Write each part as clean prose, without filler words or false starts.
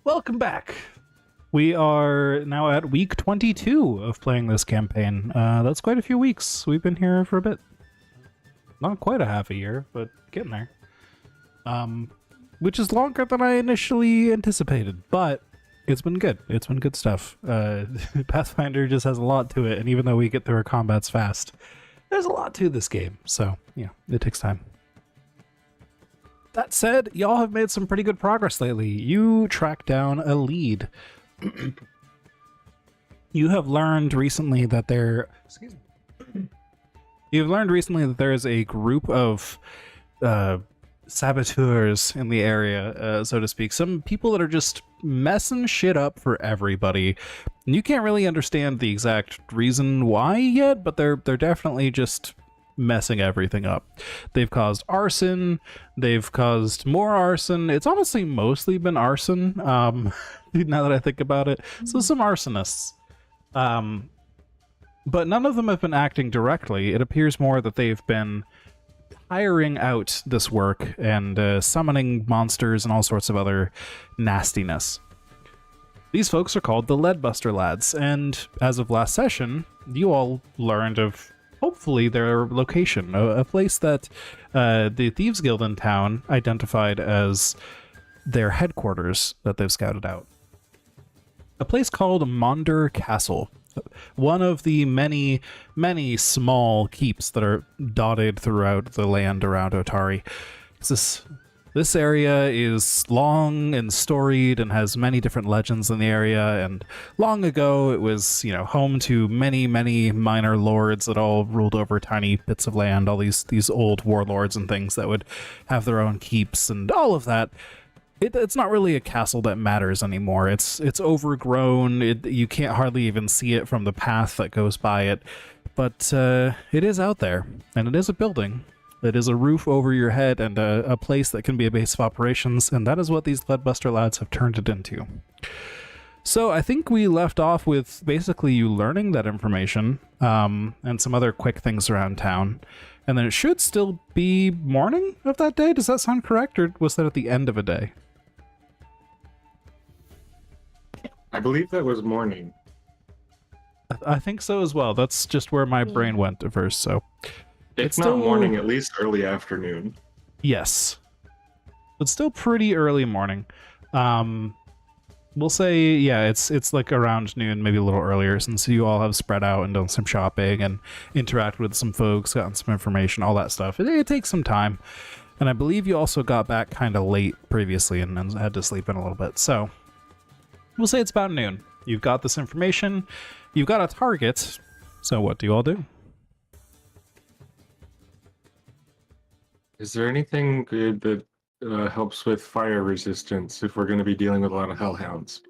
Welcome back. We are now at week 22 of playing this campaign. That's quite a few weeks. We've been here for a bit. Not quite a half a year, but getting there. Which is longer than I initially anticipated, but it's been good. It's been good stuff. Pathfinder just has a lot to it, and even though we get through our combats fast, there's a lot to this game, so, yeah, it takes time. That said, y'all have made some pretty good progress lately. You tracked down a lead. You have learned recently that there... Excuse me. You've learned recently that there is a group of saboteurs in the area, so to speak. Some people that are just messing shit up for everybody. And you can't really understand the exact reason why yet, but they're definitely just messing everything up. They've caused arson, they've caused more arson. It's honestly mostly been arson, now that I think about it. So some arsonists. But none of them have been acting directly. It appears more that they've been hiring out this work and summoning monsters and all sorts of other nastiness. These folks are called the Leadbuster Lads, and as of last session, you all learned of hopefully their location, a place that the Thieves Guild in town identified as their headquarters that they've scouted out. A place called Monder Castle, one of the many, many small keeps that are dotted throughout the land around Otari. This area is long and storied and has many different legends in the area, and long ago it was, you know, home to many, many minor lords that all ruled over tiny bits of land, all these old warlords and things that would have their own keeps and all of that. It's not really a castle that matters anymore. It's overgrown. You can't hardly even see it from the path that goes by it, but it is out there, and it is a building. It is a roof over your head and a place that can be a base of operations, and that is what these Leadbuster Lads have turned it into. So I think we left off with basically you learning that information, and some other quick things around town. And then it should still be morning of that day? Does that sound correct, or was that at the end of a day? I believe that was morning. I think so as well. That's just where my brain went at first, so... It's not morning, at least early afternoon. Yes. It's still pretty early morning. We'll say, yeah, it's like around noon, maybe a little earlier, since you all have spread out and done some shopping and interacted with some folks, gotten some information, all that stuff. It takes some time. And I believe you also got back kind of late previously and had to sleep in a little bit. So we'll say it's about noon. You've got this information. You've got a target. So what do you all do? Is there anything good that helps with fire resistance if we're going to be dealing with a lot of hellhounds?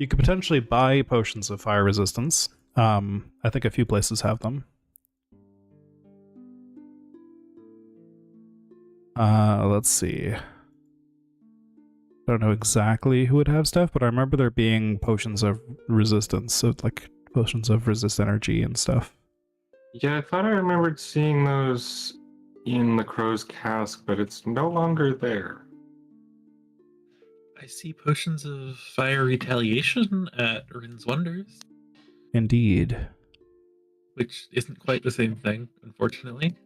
You could potentially buy potions of fire resistance. I think a few places have them. Let's see. I don't know exactly who would have stuff, but I remember there being potions of resistance, so like potions of resist energy and stuff. Yeah, I thought I remembered seeing those in the Crow's Cask, but it's no longer there. I see potions of fire retaliation at Rin's Wonders. Indeed. Which isn't quite the same thing, unfortunately.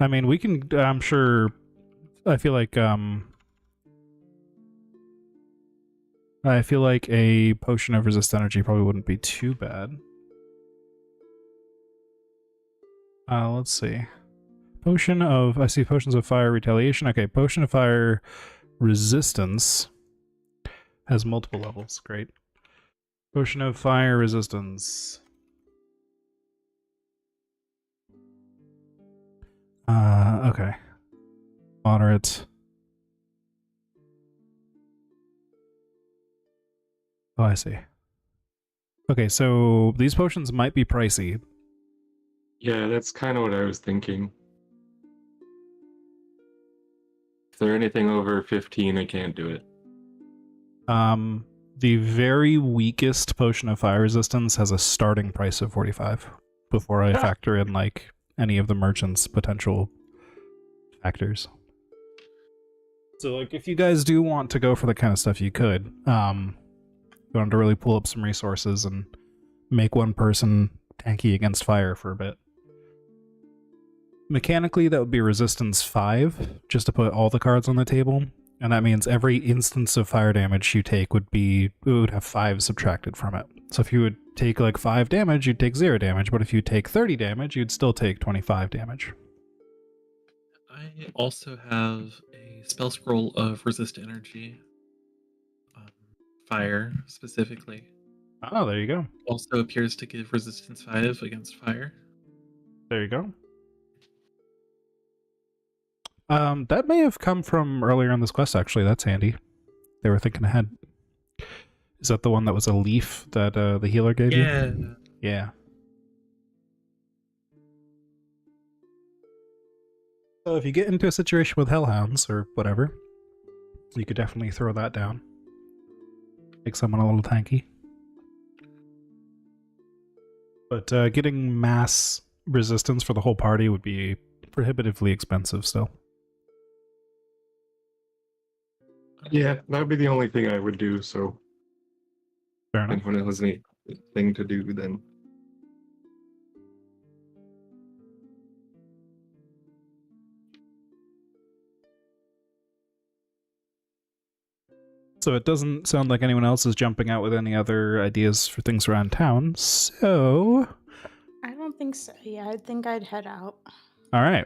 I mean, we can, I'm sure, I feel like a potion of resist energy probably wouldn't be too bad. Let's see. Potion of... I see potions of fire retaliation. Okay, potion of fire resistance has multiple levels. Great. Potion of fire resistance. Okay. Moderate. Oh, I see. Okay, so these potions might be pricey. Yeah, that's kind of what I was thinking. If they're anything over 15, I can't do it. The very weakest potion of fire resistance has a starting price of 45 before I factor in like any of the merchants' potential factors. So, like, if you guys do want to go for the kind of stuff you could, you want to really pull up some resources and make one person tanky against fire for a bit. Mechanically, that would be resistance 5, just to put all the cards on the table, and that means every instance of fire damage you take would have 5 subtracted from it. So if you would take like 5 damage, you'd take 0 damage, but if you take 30 damage, you'd still take 25 damage. I also have a spell scroll of resist energy. Fire, specifically. Oh, there you go. Also appears to give resistance 5 against fire. There you go. That may have come from earlier in this quest, actually. That's handy. They were thinking ahead. Is that the one that was a leaf that the healer gave you? Yeah. So if you get into a situation with hellhounds or whatever, you could definitely throw that down. Make someone a little tanky. But getting mass resistance for the whole party would be prohibitively expensive still. Yeah, that would be the only thing I would do, so Fair enough. if anyone has anything to do, then... So it doesn't sound like anyone else is jumping out with any other ideas for things around town, so... I don't think so. Yeah, I think I'd head out. Alright.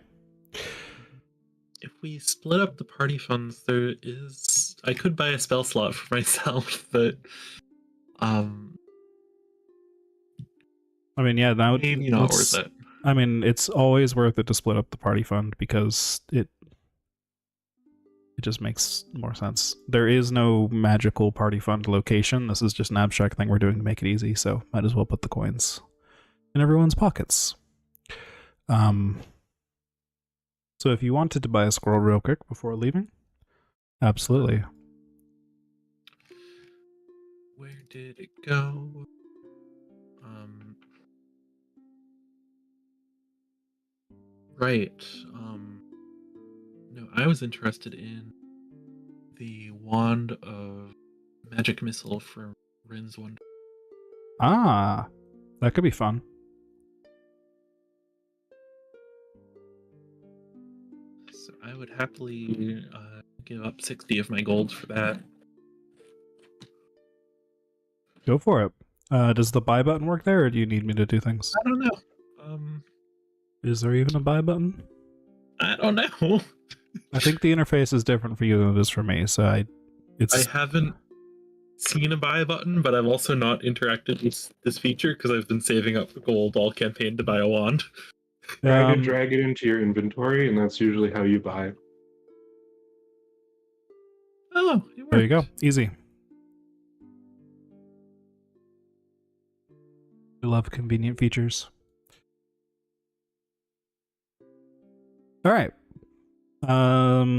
If we split up the party funds, I could buy a spell slot for myself, but I mean, yeah, that would maybe not worth it. I mean, it's always worth it to split up the party fund because it just makes more sense. There is no magical party fund location. This is just an abstract thing we're doing to make it easy, so might as well put the coins in everyone's pockets. So if you wanted to buy a scroll real quick before leaving, absolutely. Where did it go? Right. No, I was interested in the Wand of Magic Missile from Rin's Wonder. Ah, that could be fun. So I would happily give up 60 of my gold for that. Go for it. Does the buy button work there, or do you need me to do things? I don't know. Is there even a buy button? I don't know. I think the interface is different for you than it is for me, so I haven't seen a buy button, but I've also not interacted with this feature because I've been saving up gold all campaign to buy a wand. Drag it into your inventory, and that's usually how you buy. Oh, it worked. There you go. Easy. We love convenient features. All right.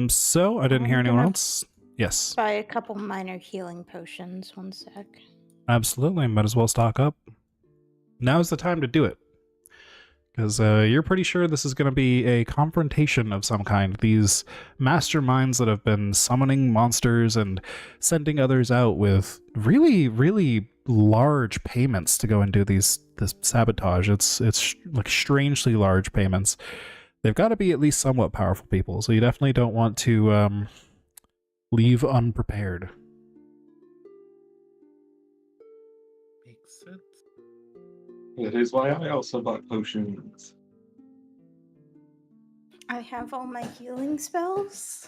So I didn't hear anyone else. Yes. Buy a couple minor healing potions. 1 sec. Absolutely. Might as well stock up. Now's the time to do it. Because you're pretty sure this is going to be a confrontation of some kind. These masterminds that have been summoning monsters and sending others out with really, really large payments to go and do this sabotage. It's like strangely large payments. They've got to be at least somewhat powerful people, so you definitely don't want to leave unprepared. Makes sense. That is why I also bought potions. I have all my healing spells.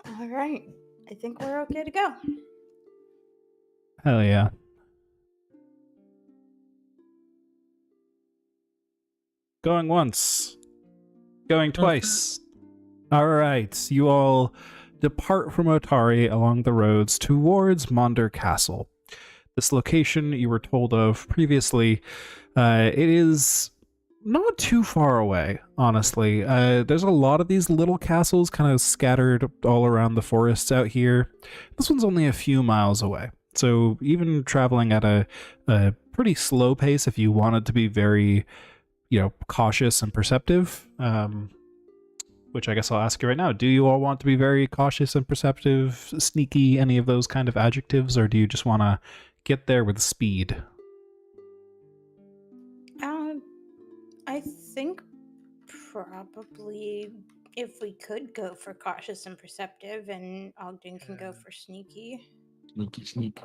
All right. I think we're okay to go. Hell yeah. Going once. Going twice. Alright, you all depart from Otari along the roads towards Monder Castle. This location you were told of previously, it is not too far away, honestly. There's a lot of these little castles kind of scattered all around the forests out here. This one's only a few miles away. So even traveling at a pretty slow pace, if you wanted to be very, cautious and perceptive, which I guess I'll ask you right now. Do you all want to be very cautious and perceptive, sneaky, any of those kind of adjectives, or do you just want to get there with speed? I think probably if we could go for cautious and perceptive, and Ogden can go for sneaky. Sneaky, sneaky.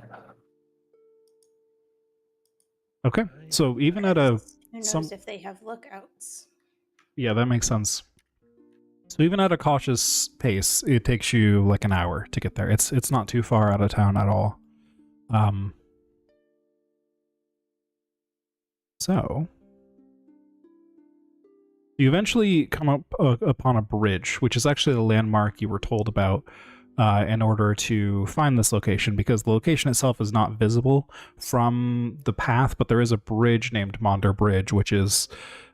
Okay, so even at a... Who knows some- if they have lookouts? Yeah, that makes sense. So even at a cautious pace, it takes you like an hour to get there. It's not too far out of town at all. So you eventually come up upon a bridge, which is actually the landmark you were told about in order to find this location, because the location itself is not visible from the path, but there is a bridge named Monder Bridge, which is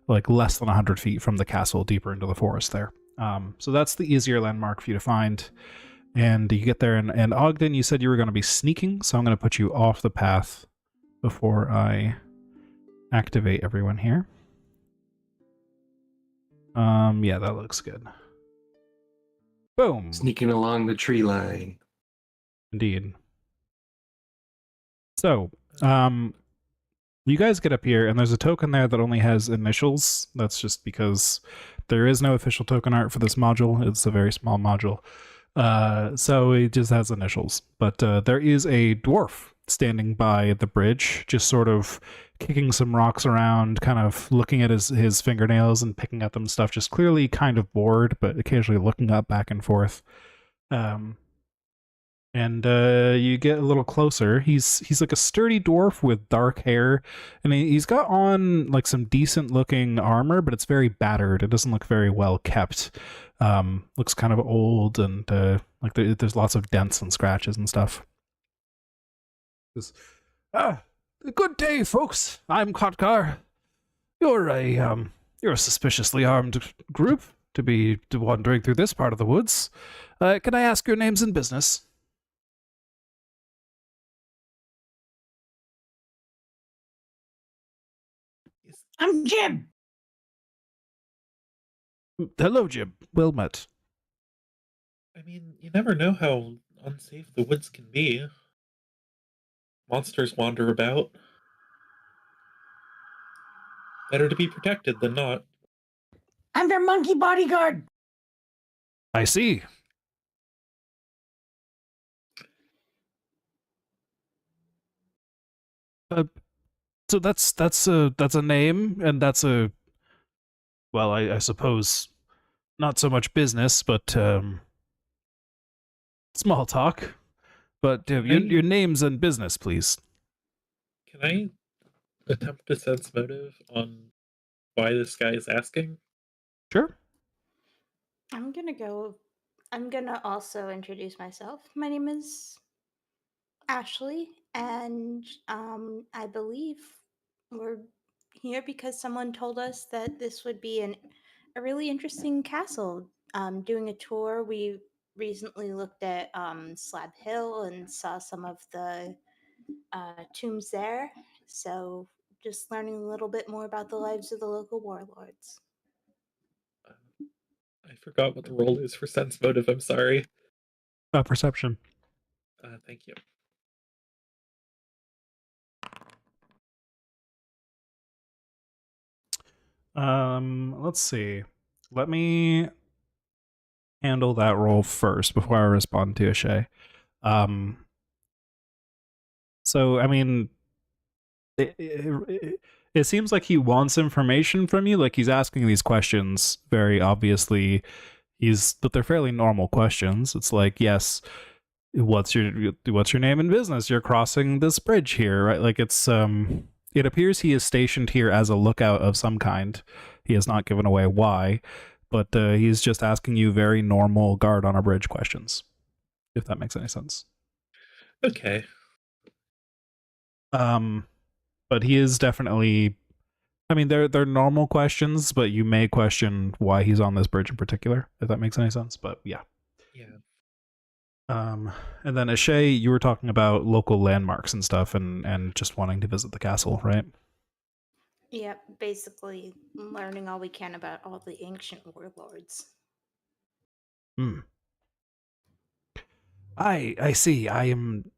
like less than 100 feet from the castle, deeper into the forest there. So that's the easier landmark for you to find. And you get there, and Ogden, you said you were going to be sneaking, so I'm going to put you off the path before I activate everyone here. Yeah, that looks good. Boom. Sneaking along the tree line. Indeed. So, you guys get up here, and there's a token there that only has initials. That's just because there is no official token art for this module. It's a very small module. So it just has initials. But there is a dwarf standing by the bridge, just sort of kicking some rocks around, kind of looking at his fingernails and picking at them stuff, just clearly kind of bored, but occasionally looking up back and forth. And you get a little closer. He's like a sturdy dwarf with dark hair, and he's got on like some decent looking armor, but it's very battered. It doesn't look very well kept. Looks kind of old, and like there's lots of dents and scratches and stuff. Good day, folks. I'm Kotkar. You're a suspiciously armed group to be wandering through this part of the woods. Can I ask your names and business? I'm Jim. Hello, Jim. Well met. I mean, you never know how unsafe the woods can be. Monsters wander about. Better to be protected than not. I'm their monkey bodyguard. I see. So that's a name, and that's a, well, I suppose not so much business, but small talk. But your names and business, please. Can I attempt to sense motive on why this guy is asking? Sure. I'm gonna also introduce myself. My name is Ashley, and I believe we're here because someone told us that this would be a really interesting castle. Doing a tour, we recently looked at Slab Hill and saw some of the tombs there. So just learning a little bit more about the lives of the local warlords. I forgot what the role is for sense motive. I'm sorry. Perception. Thank you. Let's see. Let me handle that roll first before I respond to Ashay. So, I mean, it seems like he wants information from you. Like, he's asking these questions very obviously. But they're fairly normal questions. It's like, yes, what's your name and business? You're crossing this bridge here, right? Like, it's it appears he is stationed here as a lookout of some kind. He has not given away why, but he's just asking you very normal guard on a bridge questions, if that makes any sense. Okay. But he is definitely, I mean, they're normal questions, but you may question why he's on this bridge in particular, if that makes any sense. But yeah. Yeah. And then Ashay, you were talking about local landmarks and stuff, and just wanting to visit the castle, right? Yep, basically learning all we can about all the ancient warlords. Hmm. I see. I am.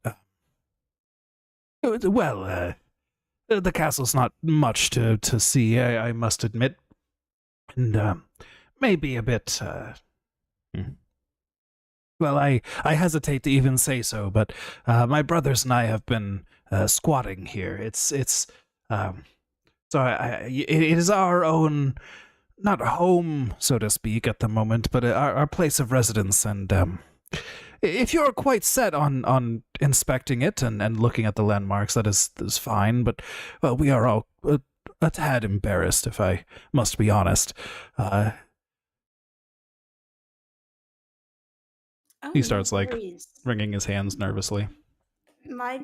The castle's not much to see. I must admit, and maybe a bit. Hmm. Well, I hesitate to even say so, but my brothers and I have been squatting here. It's so it is our own, not home, so to speak, at the moment, but our place of residence. And if you're quite set on inspecting it and looking at the landmarks, that is fine. But well, we are all a tad embarrassed, if I must be honest. Oh, He no starts like worries. wringing his hands nervously. My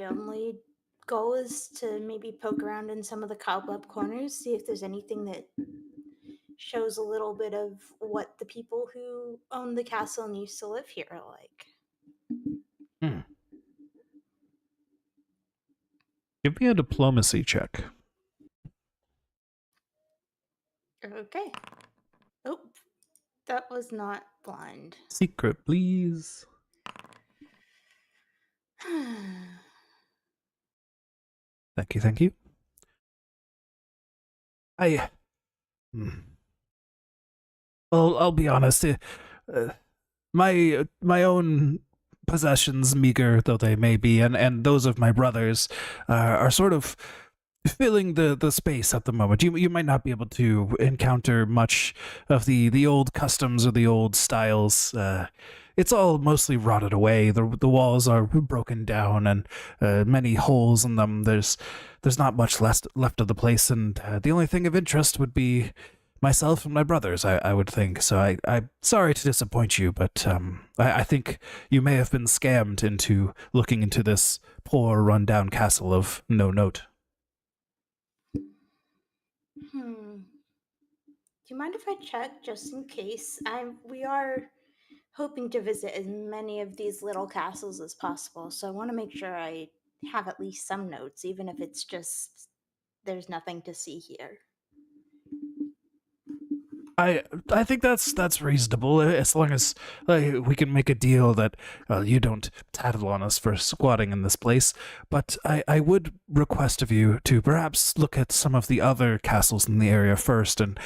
only goal is to maybe poke around in some of the cobweb corners, see if there's anything that shows a little bit of what the people who own the castle and used to live here are like. Hmm. Give me a diplomacy check. Okay. Oh, that was not blind. Secret, please. Thank you, thank you. Hmm. Well, I'll be honest. My own possessions, meager though they may be, and those of my brothers, are sort of filling the space at the moment. You might not be able to encounter much of the old customs or the old styles. It's all mostly rotted away. The walls are broken down and many holes in them. There's not much left of the place, and the only thing of interest would be myself and my brothers, I would think. So I'm sorry to disappoint you, but I think you may have been scammed into looking into this poor, run-down castle of no note. Do you mind if I check just in case? We are hoping to visit as many of these little castles as possible, so I want to make sure I have at least some notes, even if it's just there's nothing to see here. I think that's reasonable, as long as we can make a deal that you don't tattle on us for squatting in this place. But I would request of you to perhaps look at some of the other castles in the area first, and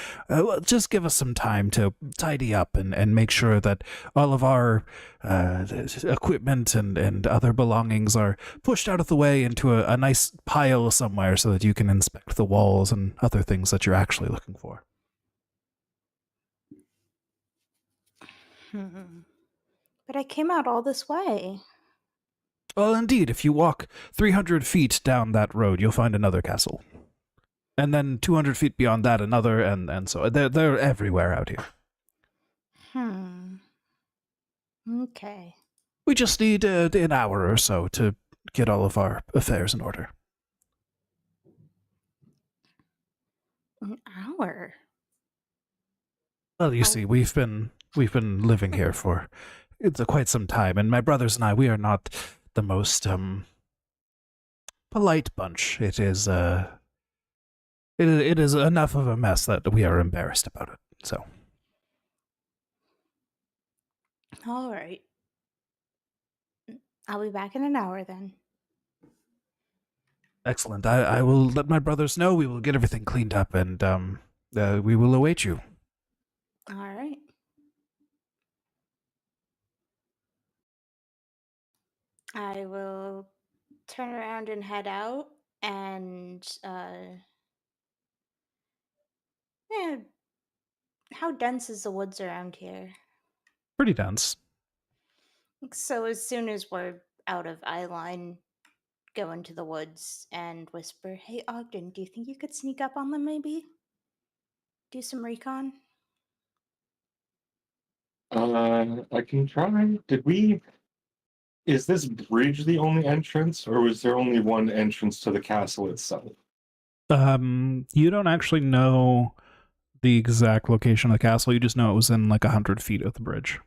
just give us some time to tidy up and make sure that all of our equipment and other belongings are pushed out of the way into a nice pile somewhere, so that you can inspect the walls and other things that you're actually looking for. But I came out all this way. Well, indeed, if you walk 300 feet down that road, you'll find another castle. And then 200 feet beyond that, another, and so they're everywhere out here. Okay. We just need an hour or so to get all of our affairs in order. An hour? Well, you see, we've been living here for quite some time, and my brothers and I, we are not the most polite bunch. It is enough of a mess that we are embarrassed about it. So, All right. I'll be back in an hour then. excellent. I will let my brothers know. We will get everything cleaned up, and we will await you. All right. I will turn around and head out, and yeah, how dense is the woods around here? Pretty dense. So as soon as we're out of eye line, go into the woods and whisper, "Hey Ogden, do you think you could sneak up on them maybe? Do some recon?" I can try. Is this bridge the only entrance, or was there only one entrance to the castle itself? You don't actually know the exact location of the castle. You just know it was in like 100 feet of the bridge.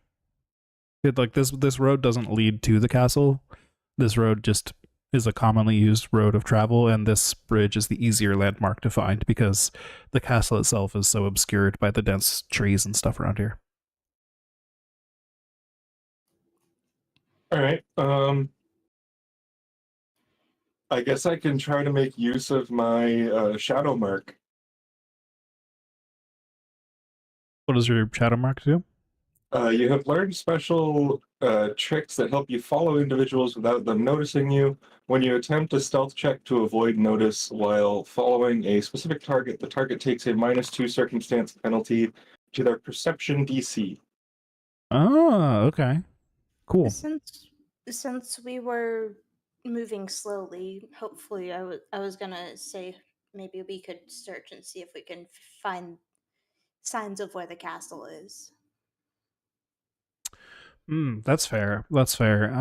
Like this road doesn't lead to the castle. This road just is a commonly used road of travel, and this bridge is the easier landmark to find because the castle itself is so obscured by the dense trees and stuff around here. All right. I guess I can try to make use of my shadow mark. What does your shadow mark do? You have learned special tricks that help you follow individuals without them noticing you. When you attempt a stealth check to avoid notice while following a specific target, the target takes a -2 circumstance penalty to their perception DC. Oh, okay. Cool. Since we were moving slowly, hopefully I was gonna say maybe we could search and see if we can find signs of where the castle is. That's fair. That's fair.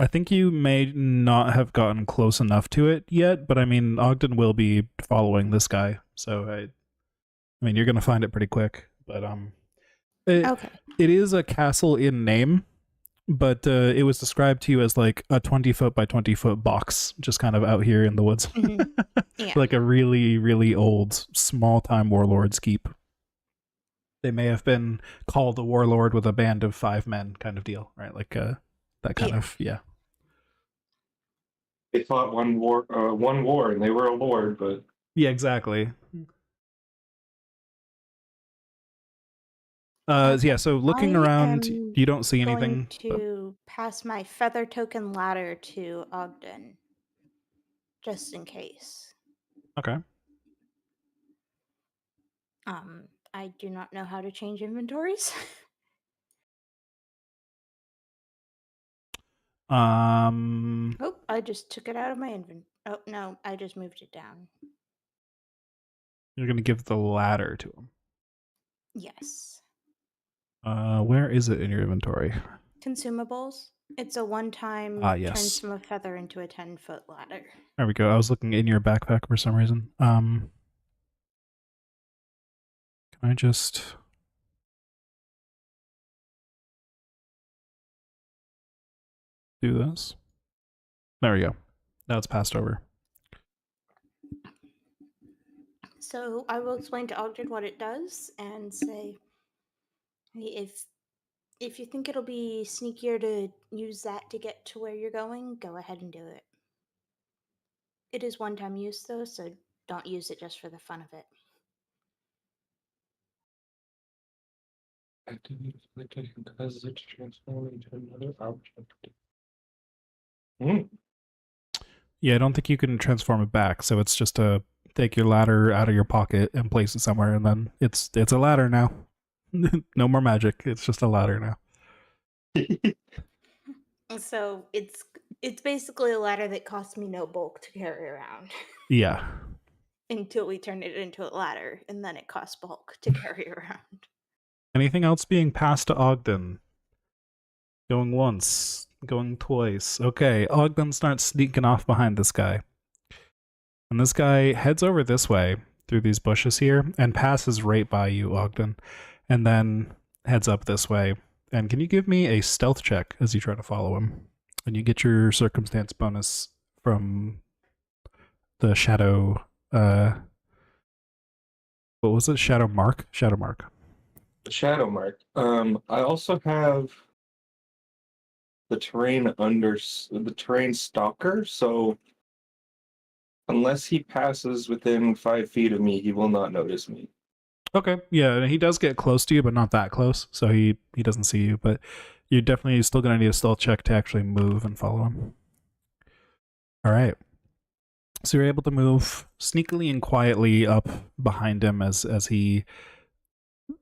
I think you may not have gotten close enough to it yet, but I mean, Ogden will be following this guy, so I mean, you're gonna find it pretty quick. But Okay. it is a castle in name, but it was described to you as like a 20-foot by 20-foot box, just kind of out here in the woods, Yeah. like a really, really old, small-time warlord's keep. They may have been called a warlord with a band of 5 men, kind of deal, right? Like that kind of They fought one war, and they were a lord, but Yeah, exactly. Okay. So looking I around, am you don't see going anything. to pass my feather token ladder to Ogden, just in case. Okay. I do not know how to change inventories. Oh, I just took it out of my inventory. Oh no, I just moved it down. You're gonna give the ladder to him. Yes. Where is it in your inventory? Consumables. It's a one-time Yes. turns from a feather into a 10-foot ladder. There we go. I was looking in your backpack for some reason. Can I just do this? There we go. Now it's passed over. So I will explain to Ogden what it does and say, hey, if you think it'll be sneakier to use that to get to where you're going, go ahead and do it. It is one-time use though, so don't use it just for the fun of it. activate the causes it to transform into another object. Yeah, I don't think you can transform it back, so it's just to take your ladder out of your pocket and place it somewhere, and then it's a ladder now. No more magic. It's just a ladder now. So it's basically a ladder that costs me no bulk to carry around. Yeah. Until we turn it into a ladder, and then it costs bulk to carry around. Anything else being passed to Ogden? Going once, going twice. Okay, Ogden starts sneaking off behind this guy. And this guy heads over this way through these bushes here and passes right by you, Ogden, and then heads up this way. And can you give me a stealth check as you try to follow him? And you get your circumstance bonus from the shadow, what was it? Shadow mark? Shadow mark. Shadow mark. I also have the terrain stalker, so unless he passes within 5 feet of me, he will not notice me. Okay, yeah, he does get close to you, but not that close, so he doesn't see you, but you're definitely still going to need a stealth check to actually move and follow him. All right. So you're able to move sneakily and quietly up behind him as he...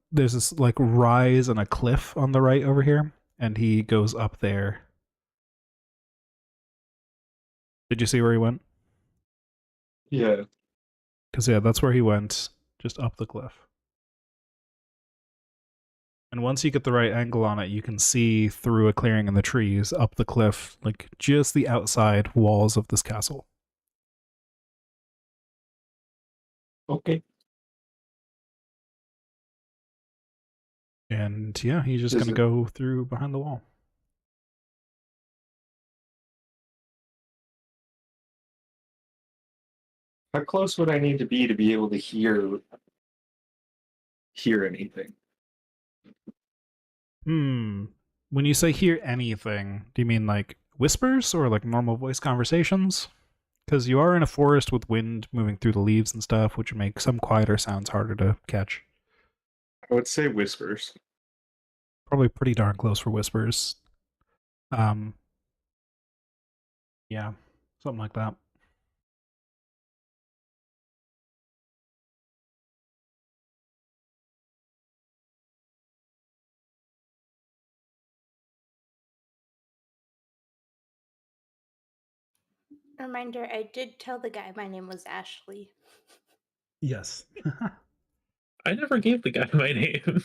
There's this, like, rise and a cliff on the right over here, and he goes up there. Did you see where he went? Yeah. Because, yeah, that's where he went, just up the cliff. And once you get the right angle on it, you can see through a clearing in the trees, up the cliff, like just the outside walls of this castle. Okay. And yeah, he's just Is gonna it- go through behind the wall. How close would I need to be able to hear anything? When you say hear anything, do you mean like whispers or like normal voice conversations? Because you are in a forest with wind moving through the leaves and stuff, which would make some quieter sounds harder to catch. I would say whispers. Probably pretty darn close for whispers. Um, yeah, something like that. Reminder, I did tell the guy my name was Ashley. Yes. I never gave the guy my name.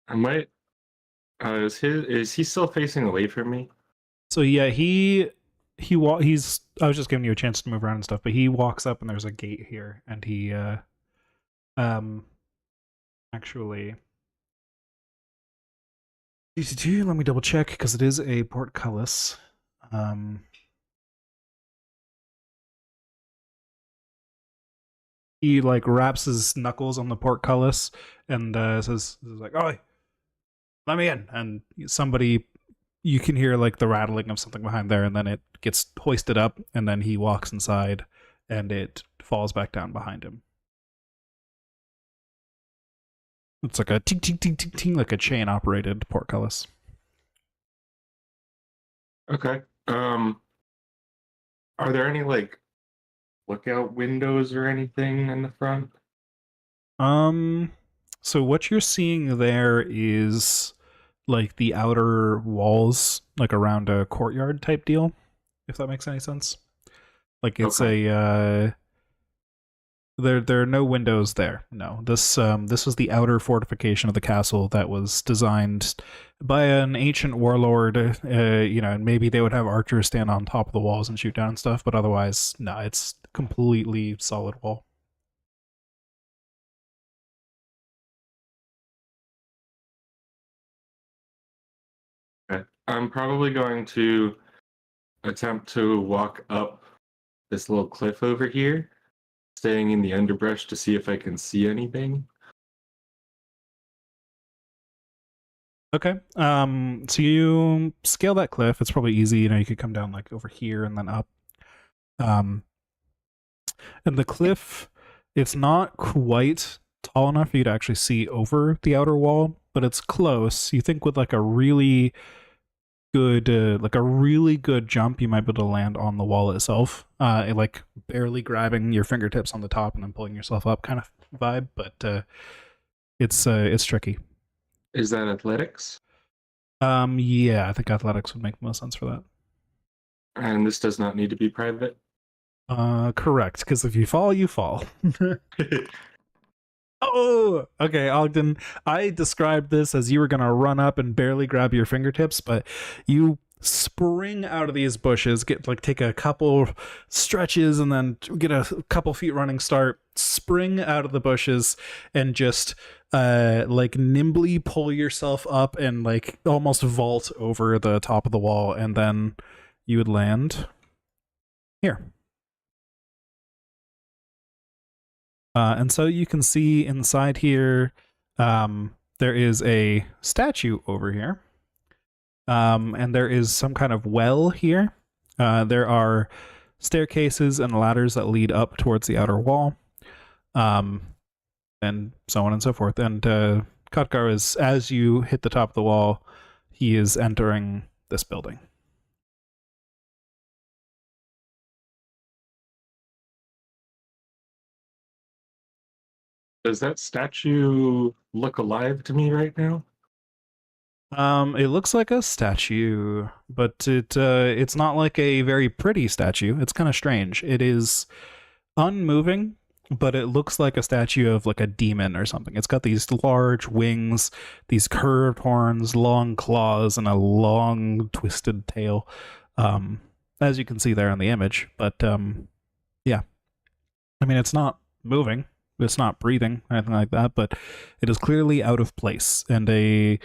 I might. Is he still facing away from me? So yeah, he's. I was just giving you a chance to move around and stuff, but he walks up and there's a gate here, and he actually. Let me double check because it is a portcullis. He like wraps his knuckles on the portcullis and says like, "Oh, let me in!" And somebody, you can hear like the rattling of something behind there, and then it gets hoisted up, and then he walks inside, and it falls back down behind him. It's like a ting ting ting ting ting, like a chain operated portcullis. Okay. Are there any like lookout windows or anything in the front? So what you're seeing there is like the outer walls, like around a courtyard type deal, if that makes any sense. Like it's a there are no windows there. No. This was the outer fortification of the castle that was designed by an ancient warlord, and maybe they would have archers stand on top of the walls and shoot down stuff, but otherwise, no, it's completely solid wall. Okay. I'm probably going to attempt to walk up this little cliff over here, staying in the underbrush to see if I can see anything. Okay. So you scale that cliff. It's probably easy. You could come down like over here and then up. And the cliff, it's not quite tall enough for you to actually see over the outer wall, but it's close. You think with like a really good jump, you might be able to land on the wall itself. Like barely grabbing your fingertips on the top and then pulling yourself up kind of vibe, but it's tricky. Is that athletics? Yeah, I think athletics would make the most sense for that. And this does not need to be private? Correct, because if you fall, you fall. Oh, okay, Ogden. I described this as you were gonna run up and barely grab your fingertips, but you spring out of these bushes, take a couple stretches, and then get a couple feet running start. Spring out of the bushes and just like nimbly pull yourself up and like almost vault over the top of the wall, and then you would land here. And so you can see inside here, there is a statue over here. And there is some kind of well here. There are staircases and ladders that lead up towards the outer wall. And so on and so forth. And Khadgar is, as you hit the top of the wall, he is entering this building. Does that statue look alive to me right now? It looks like a statue, but it's not like a very pretty statue. It's kind of strange. It is unmoving, but it looks like a statue of like a demon or something. It's got these large wings, these curved horns, long claws, and a long twisted tail. As you can see there in the image. But yeah, I mean, it's not moving, It's not breathing or anything like that, but it is clearly out of place and the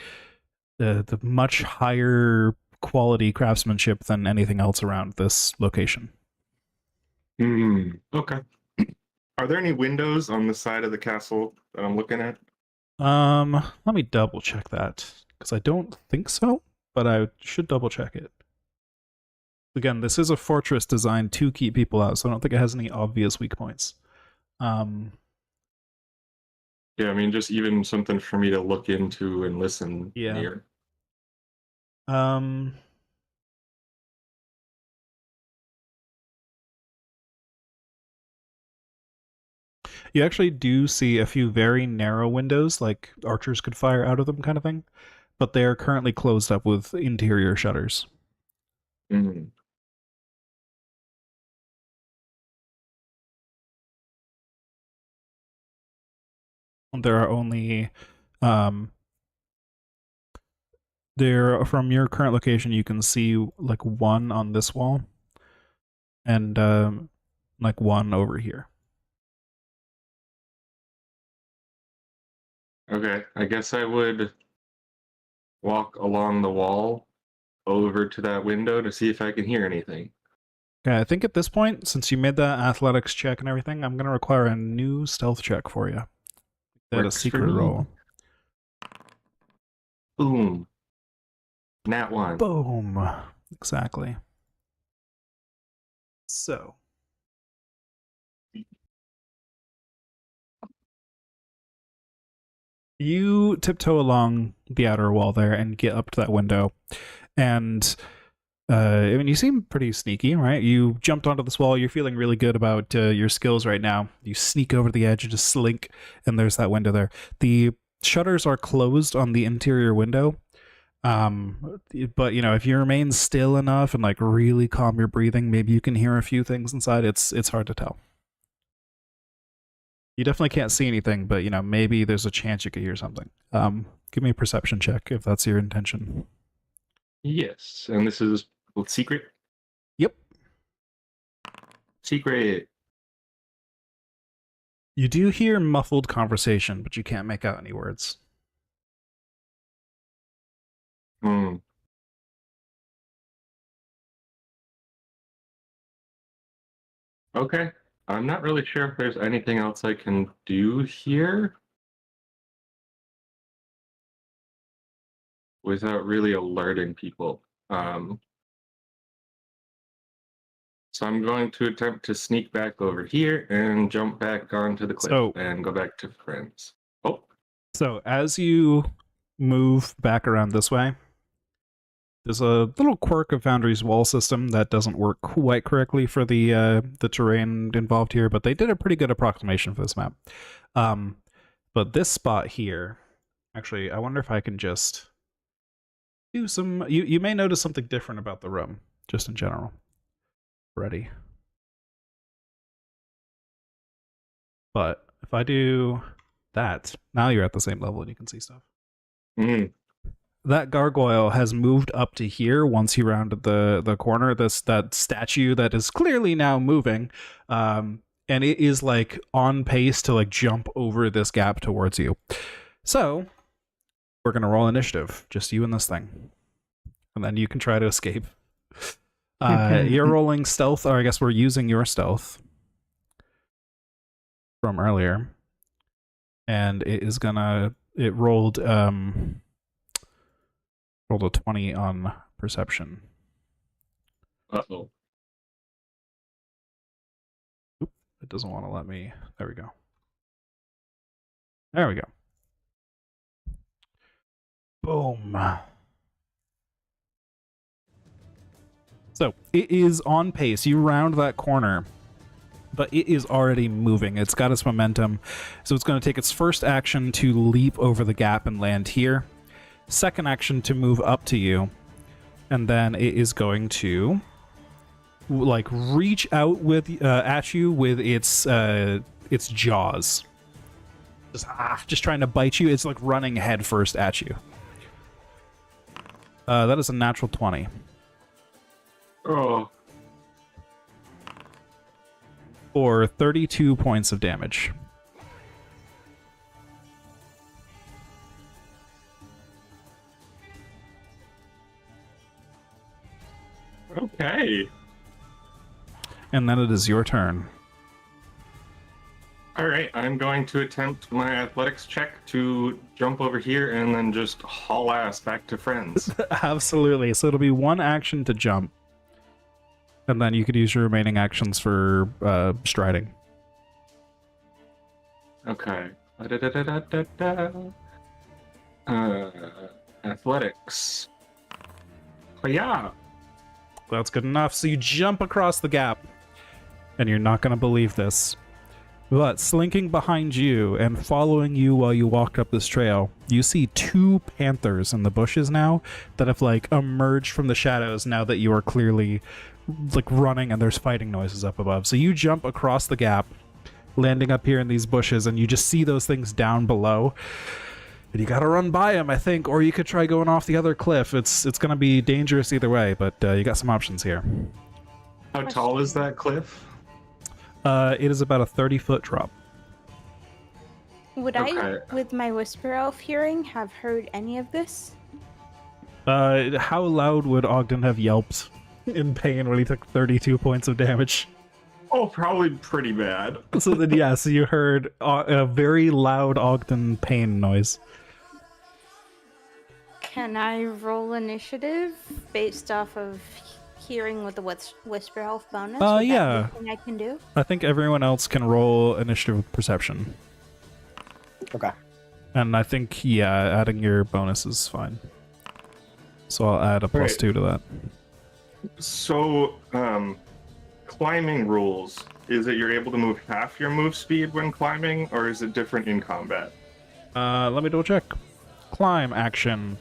much higher quality craftsmanship than anything else around this location. Okay. Are there any windows on the side of the castle that I'm looking at? Let me double check that because I don't think so, but I should double check it. Again, this is a fortress designed to keep people out, so I don't think it has any obvious weak points. Yeah, I mean, just even something for me to look into and listen near. You actually do see a few very narrow windows, like archers could fire out of them kind of thing, but they are currently closed up with interior shutters. Mm. There are only there from your current location you can see like one on this wall and like one over here. Okay, I guess I would walk along the wall over to that window to see if I can hear anything. Okay, I think at this point, since you made that athletics check and everything, I'm going to require a new stealth check for you. That a Works for secret me. roll. Boom. Nat 1. Boom. Exactly. So. You tiptoe along the outer wall there and get up to that window. And I mean, you seem pretty sneaky, right? You jumped onto this wall. You're feeling really good about your skills right now. You sneak over to the edge and just slink, and there's that window there. The shutters are closed on the interior window. But, you know, if you remain still enough and, like, really calm your breathing, maybe you can hear a few things inside. It's hard to tell. You definitely can't see anything, but, you know, maybe there's a chance you could hear something. Give me a perception check if that's your intention. Yes, and this is secret? Yep. Secret. You do hear muffled conversation, but you can't make out any words. Hmm. Okay. I'm not really sure if there's anything else I can do here without really alerting people. So I'm going to attempt to sneak back over here and jump back onto the cliff and go back to friends. Oh. So as you move back around this way, there's a little quirk of Foundry's wall system that doesn't work quite correctly for the terrain involved here, but they did a pretty good approximation for this map. But this spot here, actually, I wonder if I can just do some... You may notice something different about the room, just in general. Ready. But if I do that, now you're at the same level and you can see stuff. Mm. That gargoyle has moved up to here once you rounded the corner. That statue that is clearly now moving, and it is like on pace to like jump over this gap towards you. So we're gonna roll initiative, just you and this thing, and then you can try to escape. You're rolling stealth, or I guess we're using your stealth from earlier, and it rolled a 20 on perception. Uh-oh. Oop, it doesn't want to let me. There we go. There we go. Boom. So it is on pace. You round that corner, but it is already moving. It's got its momentum. So it's going to take its first action to leap over the gap and land here. Second action to move up to you. And then it is going to like reach out with at you with its jaws. Just trying to bite you. It's like running head first at you. That is a natural 20. Oh. For 32 points of damage. Okay. And then it is your turn. All right, I'm going to attempt my athletics check to jump over here and then just haul ass back to friends. Absolutely. So it'll be one action to jump. And then you could use your remaining actions for striding. Okay. Athletics. Oh, yeah. That's good enough. So you jump across the gap. And you're not going to believe this. But slinking behind you and following you while you walk up this trail, you see two panthers in the bushes now that have like emerged from the shadows now that you are clearly like running and there's fighting noises up above. So you jump across the gap, landing up here in these bushes, and you just see those things down below. And you gotta run by them, I think, or you could try going off the other cliff. It's gonna be dangerous either way, but you got some options here. How tall is that cliff? It is about a 30-foot drop. Would I, with my Whisper Elf hearing, have heard any of this? How loud would Ogden have yelped in pain when he took 32 points of damage? Oh, probably pretty bad. So then, yeah, so you heard a very loud Ogden pain noise. Can I roll initiative based off of hearing with the Whisper Elf bonus? Would that be yeah. something I can do? I think everyone else can roll initiative with perception. Okay. And I think, yeah, adding your bonus is fine. So I'll add a plus 2 to that. So, climbing rules. Is it you're able to move half your move speed when climbing, or is it different in combat? Let me double check. Climb action.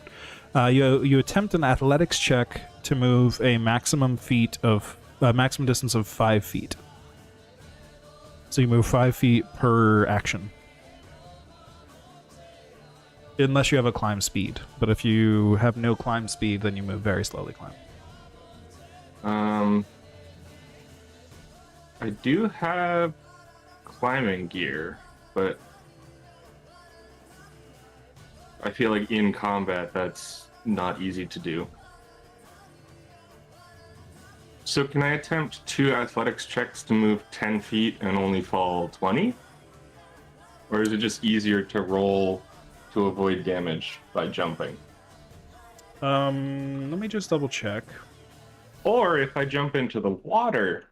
You attempt an athletics check to move a maximum distance of 5 feet. So you move 5 feet per action. Unless you have a climb speed. But if you have no climb speed, then you move very slowly climb. I do have climbing gear, but I feel like in combat that's not easy to do. So can I attempt 2 athletics checks to move 10 feet and only fall 20? Or is it just easier to roll to avoid damage by jumping? Let me just double check. Or if I jump into the water...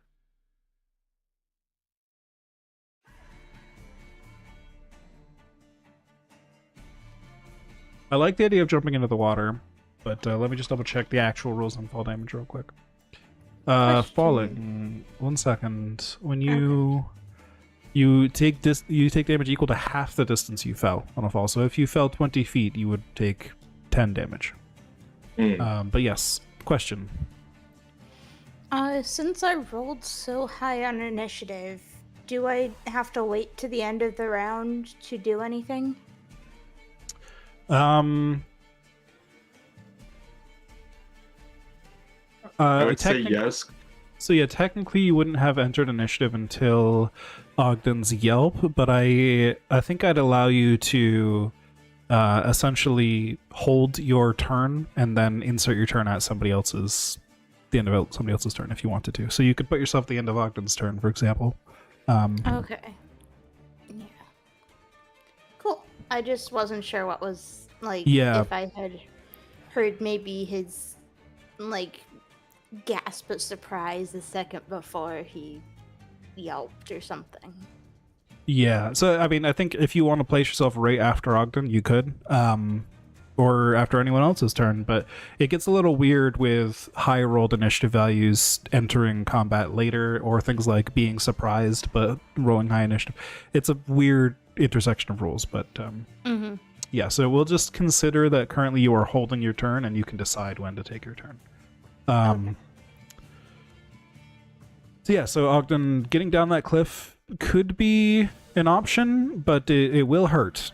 I like the idea of jumping into the water, but let me just double check the actual rules on fall damage real quick. Falling. 1 second. When you take damage equal to half the distance you fell on a fall. So if you fell 20 feet, you would take 10 damage. But yes, question. Since I rolled so high on initiative, do I have to wait to the end of the round to do anything? I would say yes. So yeah, technically you wouldn't have entered initiative until Ogden's yelp, but I think I'd allow you to essentially hold your turn and then insert your turn at the end of somebody else's turn if you wanted to. So you could put yourself at the end of Ogden's turn, for example. Okay. Yeah. Cool. I just wasn't sure what was like. Yeah. If I had heard maybe his like gasp of surprise the second before he yelped or something. Yeah. So I mean, I think if you want to place yourself right after Ogden, you could. Or after anyone else's turn, but it gets a little weird with high rolled initiative values entering combat later, or things like being surprised but rolling high initiative. It's a weird intersection of rules, but yeah, so we'll just consider that currently you are holding your turn and you can decide when to take your turn. Okay. So yeah, so Ogden getting down that cliff could be an option, but it will hurt.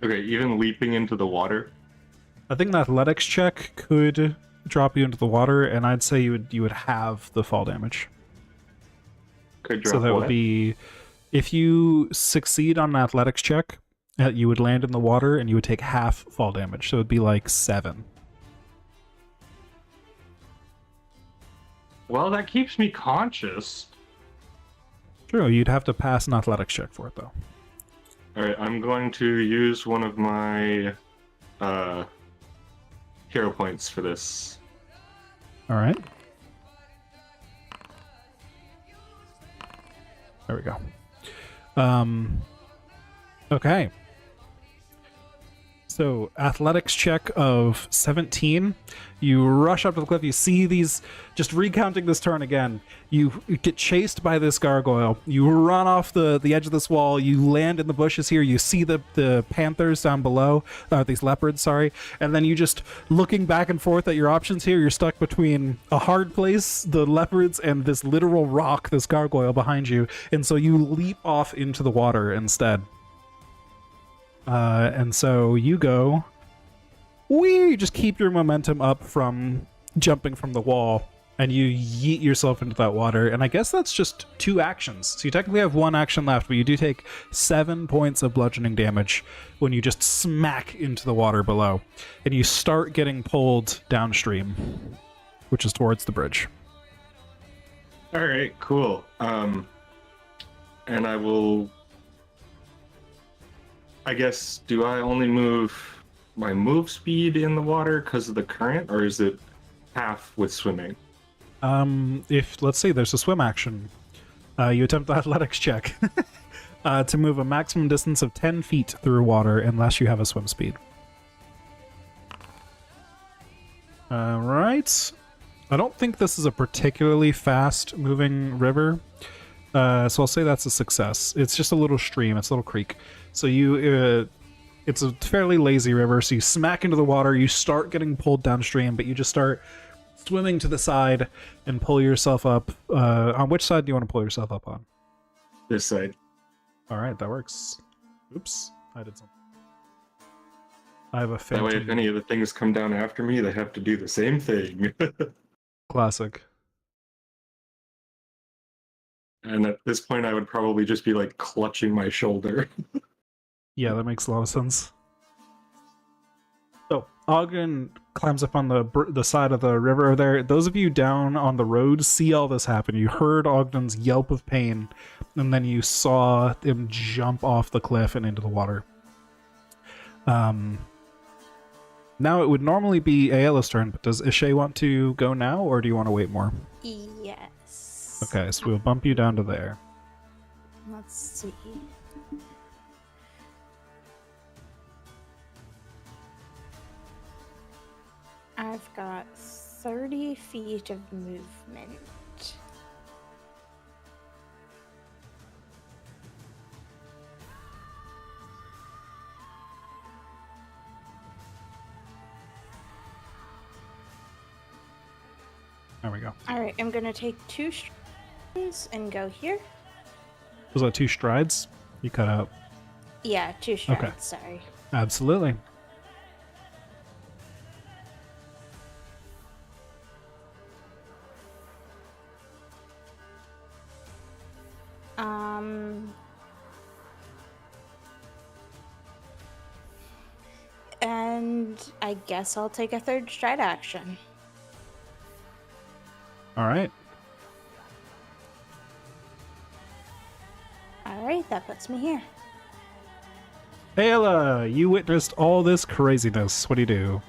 Okay, even leaping into the water? I think an athletics check could drop you into the water, and I'd say you would have the fall damage. Could drop so that what? would be, if you succeed on an athletics check, you would land in the water and you would take half fall damage. So it would be like 7. Well, that keeps me conscious. True, you'd have to pass an athletics check for it, though. Alright, I'm going to use one of my hero points for this. All right. There we go. Okay. So, athletics check of 17. You rush up to the cliff. You see these, just recounting this turn again. You get chased by this gargoyle. You run off the edge of this wall. You land in the bushes here. You see the panthers down below, these leopards, sorry. And then you just, looking back and forth at your options here, you're stuck between a hard place, the leopards, and this literal rock, this gargoyle behind you. And so you leap off into the water instead. And so you go, you just keep your momentum up from jumping from the wall, and you yeet yourself into that water. And I guess that's just 2 actions. So you technically have 1 action left, but you do take 7 points of bludgeoning damage when you just smack into the water below. And you start getting pulled downstream, which is towards the bridge. Alright, cool. And I will... I guess, do I only move my move speed in the water because of the current, or is it half with swimming? If, let's say there's a swim action, you attempt the athletics check to move a maximum distance of 10 feet through water unless you have a swim speed. Alright. I don't think this is a particularly fast moving river, so I'll say that's a success. It's just a little stream, it's a little creek. So you, it's a fairly lazy river, so you smack into the water, you start getting pulled downstream, but you just start swimming to the side and pull yourself up. On which side do you want to pull yourself up on? This side. Alright, that works. Oops, I did something. I have a That way, if phantom. any of the things come down after me, they have to do the same thing. Classic. And at this point, I would probably just be like clutching my shoulder. Yeah, that makes a lot of sense. So Ogden climbs up on the side of the river there. Those of you down on the road see all this happen. You heard Ogden's yelp of pain, and then you saw him jump off the cliff and into the water. Now it would normally be Ayala's turn, but does Ishay want to go now, or do you want to wait more? Yes. Okay, so we'll bump you down to there. Let's see. I've got 30 feet of movement. There we go. Alright, I'm gonna take 2 strides and go here. Was that 2 strides? You cut out. Yeah, 2 strides, sorry. Absolutely. And I guess I'll take a 3rd stride action. Alright. Alright, that puts me here. Ayala, you witnessed all this craziness. What do you do?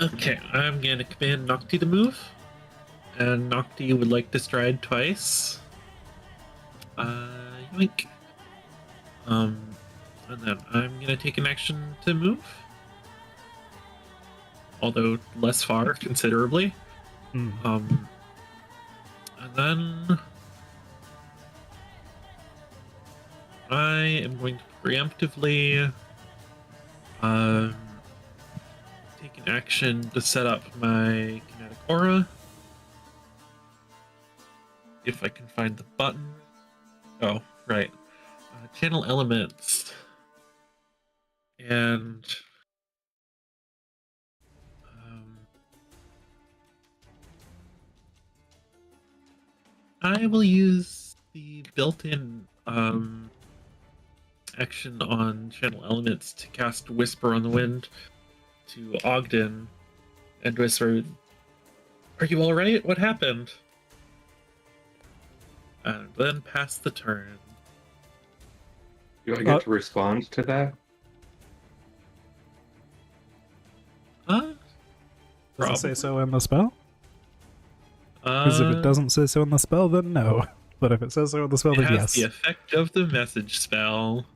Okay, I'm gonna command Nocti to move. And Nocti would like to stride twice. Yoink. And then I'm gonna take an action to move. Although less far, considerably. And then I am going to preemptively take an action to set up my kinetic aura. If I can find the button. Oh, right. Channel elements. And I will use the built-in action on channel elements to cast Whisper on the Wind to Ogden and whisper, Are you all right? What happened? And then pass the turn. Do I get to respond to that? Huh? Does it say Probably. so in the spell? Because if it doesn't say so in the spell, then no. But if it says so in the spell, It then has yes. the effect of the message spell.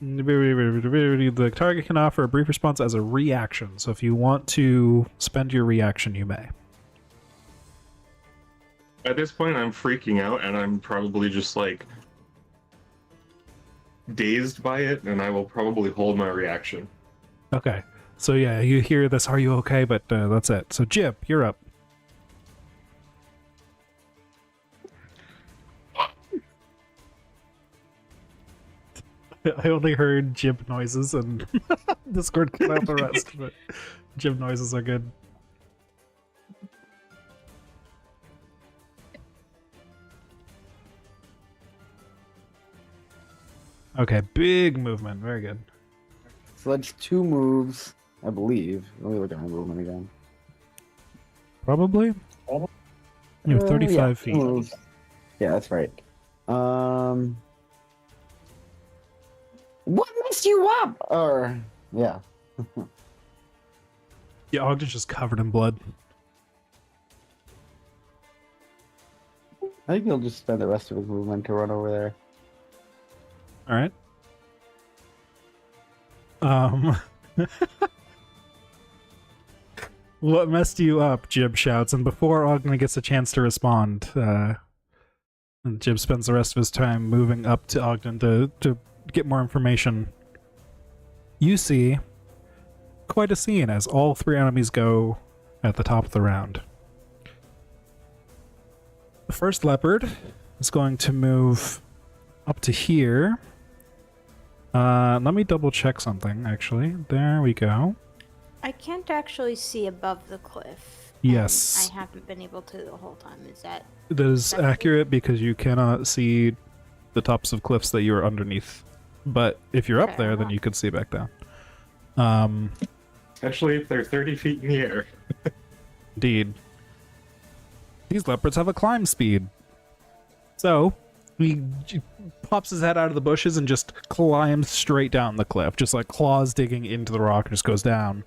The target can offer a brief response as a reaction. So if you want to spend your reaction, you may. At this point, I'm freaking out, and I'm probably just like dazed by it, and I will probably hold my reaction. Okay. So yeah, you hear this, are you okay? But that's it. So Jib, you're up. I only heard Jib noises and Discord cut out the rest, but Jib noises are good. Okay, big movement. Very good. So that's 2 moves, I believe. Let me look at my movement again. Probably? You have 35 yeah, 2 feet. moves. Yeah, that's right. What messed you up? Or yeah. Yeah, Ogden's just covered in blood. I think he'll just spend the rest of his movement to run over there. All right. What messed you up? Jib shouts, and before Ogden gets a chance to respond, Jib spends the rest of his time moving up to Ogden to get more information. You see quite a scene as all 3 enemies go at the top of the round. The first leopard is going to move up to here. Let me double check something, actually. There we go. I can't actually see above the cliff. Yes. I haven't been able to the whole time. Is that... That is accurate because you cannot see the tops of cliffs that you are underneath. But if you're up Fair there, then enough. you could see back down. Especially if they're 30 feet in the air. Indeed. These leopards have a climb speed. So, he pops his head out of the bushes and just climbs straight down the cliff. Just like claws digging into the rock and just goes down.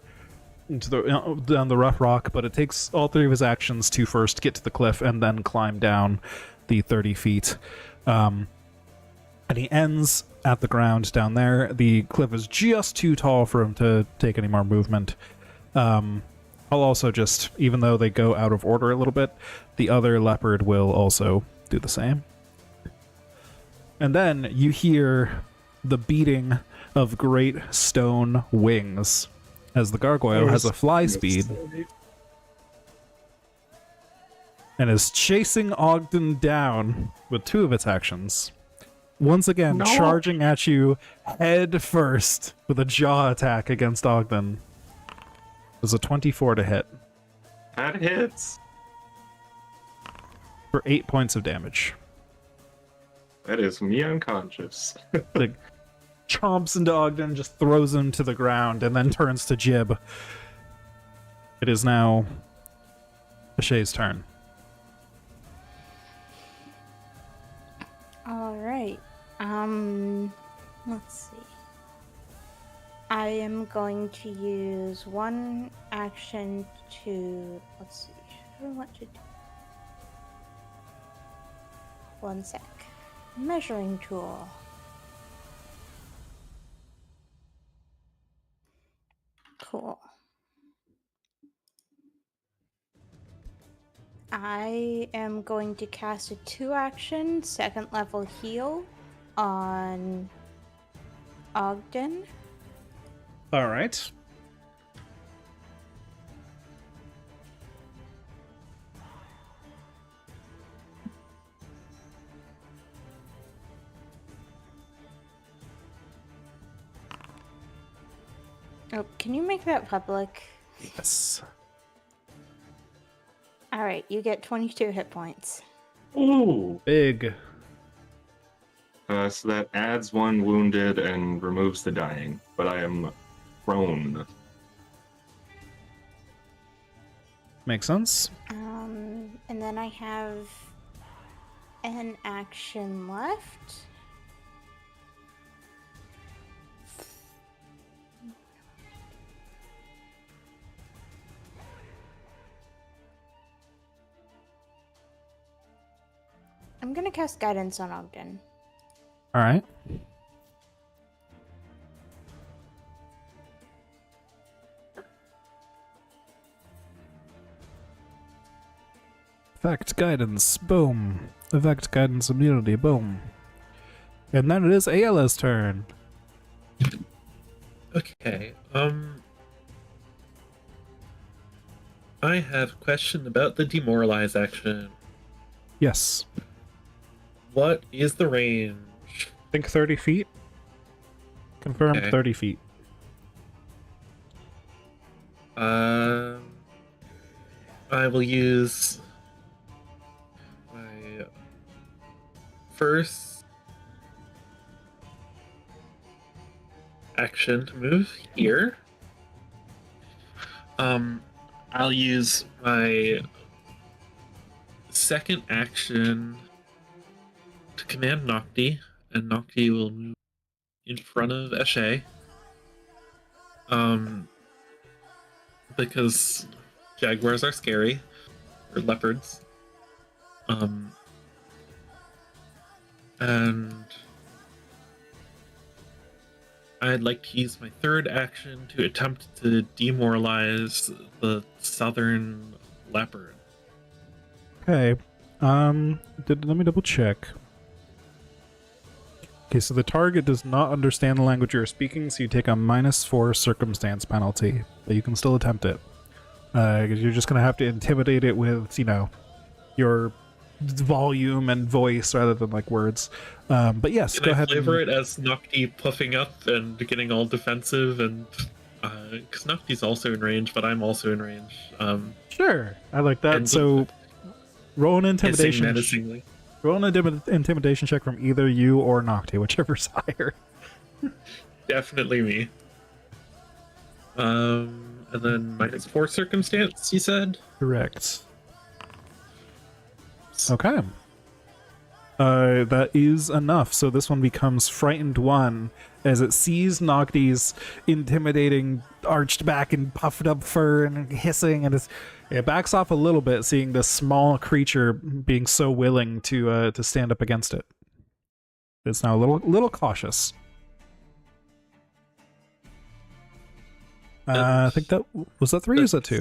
Down the rough rock, but it takes all 3 of his actions to first get to the cliff and then climb down the 30 feet. And he ends at the ground down there. The cliff is just too tall for him to take any more movement. I'll also just, even though they go out of order a little bit, the other leopard will also do the same. And then you hear the beating of great stone wings as the gargoyle has a fly speed and is chasing Ogden down with 2 of its actions. Once again, charging at you head first with a jaw attack against Ogden. There's a 24 to hit That hits. for 8 points of damage. That is me unconscious. Like, chomps into Ogden, just throws him to the ground, and then turns to Jib. It is now Ashay's turn. All right. Let's see. I am going to use 1 action to... Let's see. What do I want to do? 1 sec. Measuring tool. Cool. I am going to cast a 2-action 2nd level heal on Ogden. All right. Oh, can you make that public? Yes. Alright, you get 22 hit points. Ooh. Big. So that adds 1 wounded and removes the dying, but I am prone. Makes sense. And then I have an action left. I'm gonna cast Guidance on Ogden. All right. Effect guidance, boom. Effect guidance immunity, boom. And then it is Ayla's turn. Okay. I have a question about the demoralize action. Yes. What is the range? Think 30 feet. Confirmed Okay. 30 feet. I will use my first action to move here. I'll use my second action to command Nocti, and Nocti will move in front of Eshe. Because jaguars are scary, or leopards. And I'd like to use my third action to attempt to demoralize the southern leopard. Okay. Let me double check. Okay, so the target does not understand the language you're speaking, so you take a -4 circumstance penalty, but you can still attempt it. Because you're just gonna have to intimidate it with, your volume and voice rather than like words. But yes, Can go I ahead. flavor it as Nocti puffing up and getting all defensive, and because Nocti's also in range, but I'm also in range. Sure, I like that. And So roll an hissing intimidation. menacingly. Roll an intimidation check from either you or Nocti, whichever's higher. Definitely me. And then -4 circumstance, you said? Correct. Okay. That is enough. So this one becomes Frightened 1 as it sees Nocti's intimidating, arched back and puffed up fur and hissing, and it backs off a little bit, seeing this small creature being so willing to stand up against it. It's now a little cautious. I think that was that 3 or was that 2?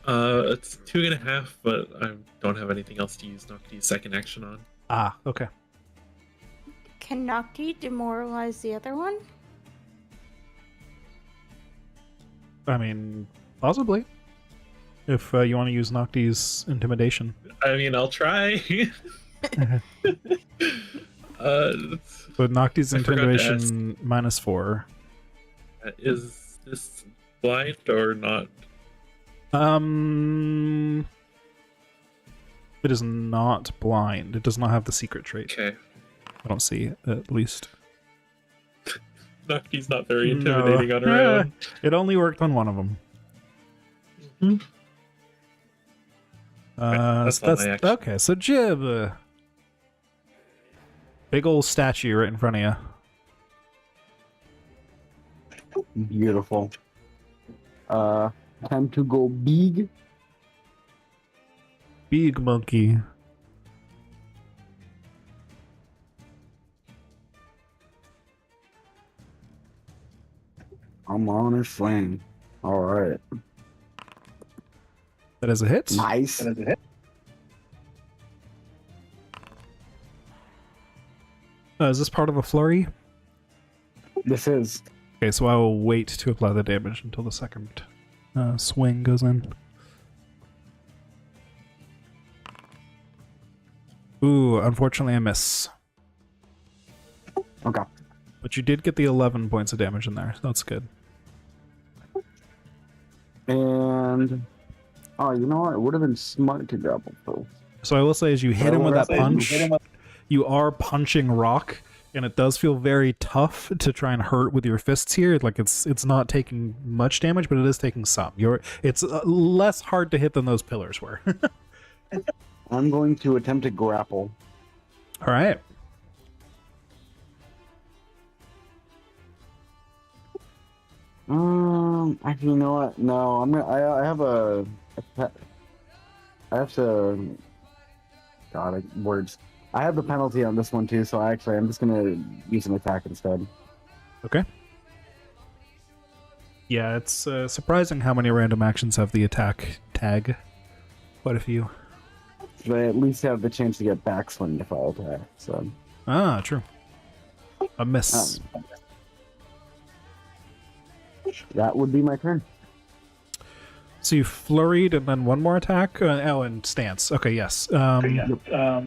It's 2.5, but I don't have anything else to use Nocti's second action on. Ah, okay. Can Nocti demoralize the other one? I mean, possibly. If you want to use Nocti's intimidation. I mean, I'll try. But Nocti's I forgot to intimidation -4. Is this blind or not? It is not blind. It does not have the secret trait. Okay. I don't see it, at least. Nocti's not very intimidating on her own. It only worked on one of them. Mhm. That's all my action. Okay, so Jib. Big old statue right in front of you. Beautiful. Time to go big. Big monkey. I'm on a swing. All right. That is a hit. Nice. Is this part of a flurry? This is. Okay, so I will wait to apply the damage until the second swing goes in. Ooh, unfortunately I miss. Okay. But you did get the 11 points of damage in there. So that's good. And oh, you know what? It would have been smart to grapple first. So I will say, as you hit him with that punch, you are punching rock, and it does feel very tough to try and hurt with your fists here. Like it's not taking much damage, but it is taking some. It's less hard to hit than those pillars were. I'm going to attempt to grapple. All right. Actually, you know what? No, I'm gonna. I have I have to. God, words. I have the penalty on this one too, so I'm just gonna use an attack instead. Okay. Yeah, it's surprising how many random actions have the attack tag. Quite a few. But I at least have the chance to get backswing if I attack. So. Ah, true. A miss. That would be my turn. So you flurried and then one more attack? And stance. Okay, yes. All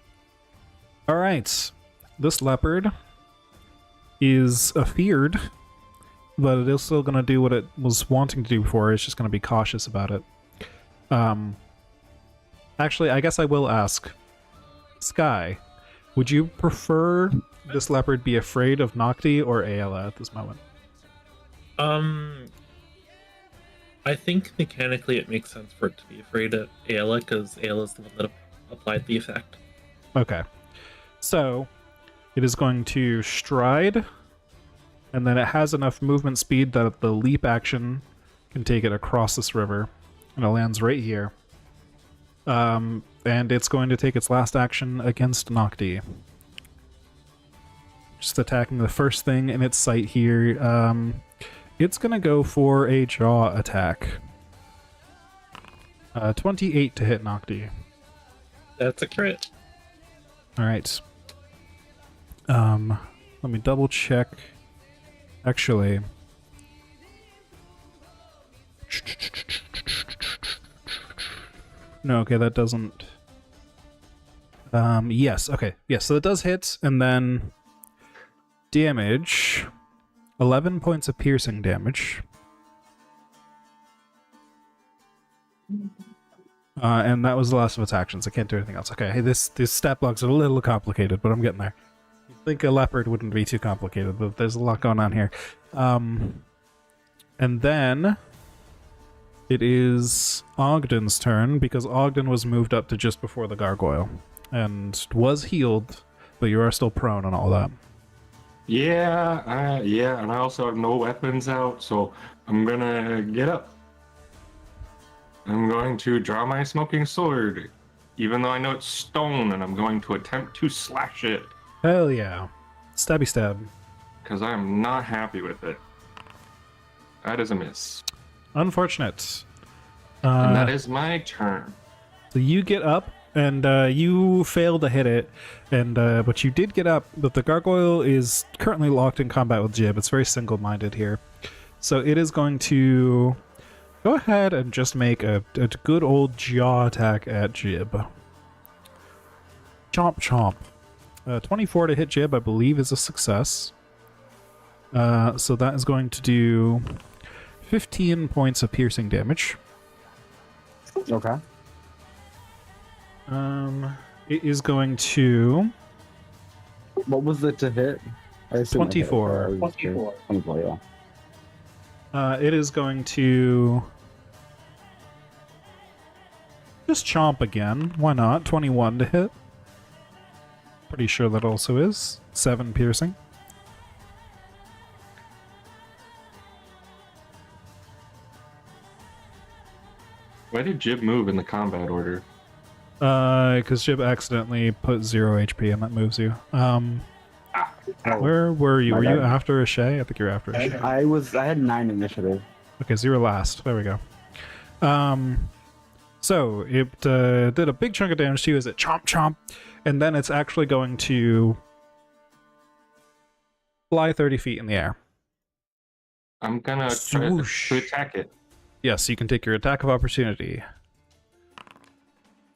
right. This leopard is afeared, but it is still going to do what it was wanting to do before. It's just going to be cautious about it. Actually, I guess I will ask. Sky, would you prefer this leopard be afraid of Nocti or Ayla at this moment? I think mechanically it makes sense for it to be afraid of Ayla, because Ayla's the one that applied the effect. Okay. So, it is going to stride, and then it has enough movement speed that the leap action can take it across this river, and it lands right here. And it's going to take its last action against Nocti. Just attacking the first thing in its sight here. It's going to go for a jaw attack. 28 to hit Nocti. That's a crit. Alright. Let me double check. Actually. No, okay, that doesn't... yes, okay. Yes, so it does hit, and then... damage... 11 points of piercing damage. And that was the last of its actions. I can't do anything else. Okay, hey, these stat blocks are a little complicated, but I'm getting there. You'd think a leopard wouldn't be too complicated, but there's a lot going on here. And then it is Ogden's turn, because Ogden was moved up to just before the gargoyle and was healed, but you are still prone and all that. Yeah, and I also have no weapons out, so I'm gonna get up. I'm going to draw my smoking sword, even though I know it's stone, and I'm going to attempt to slash it. Hell yeah. Stabby stab. Because I'm not happy with it. That is a miss. Unfortunate. And that is my turn. So you get up, and you fail to hit it, and but you did get up, but the gargoyle is currently locked in combat with Jib. It's very single-minded here. So it is going to go ahead and just make a good old jaw attack at Jib. Chomp chomp. 24 to hit Jib, I believe, is a success. So that is going to do 15 points of piercing damage. Okay. It is going to... What was it to hit? I assume 24. 24, yeah. It is going to... just chomp again. Why not? 21 to hit. Pretty sure that also is. 7 piercing. Why did Jib move in the combat order? Because Jib accidentally put 0 HP and that moves you. Where were you? My Were you bad. after Ashay? I think you were after Ashay. I had 9 initiative. Okay, 0 last. There we go. So it did a big chunk of damage to you as it chomp chomp, and then it's actually going to fly 30 feet in the air. I'm gonna try Swoosh. to attack it. Yes, you can take your attack of opportunity.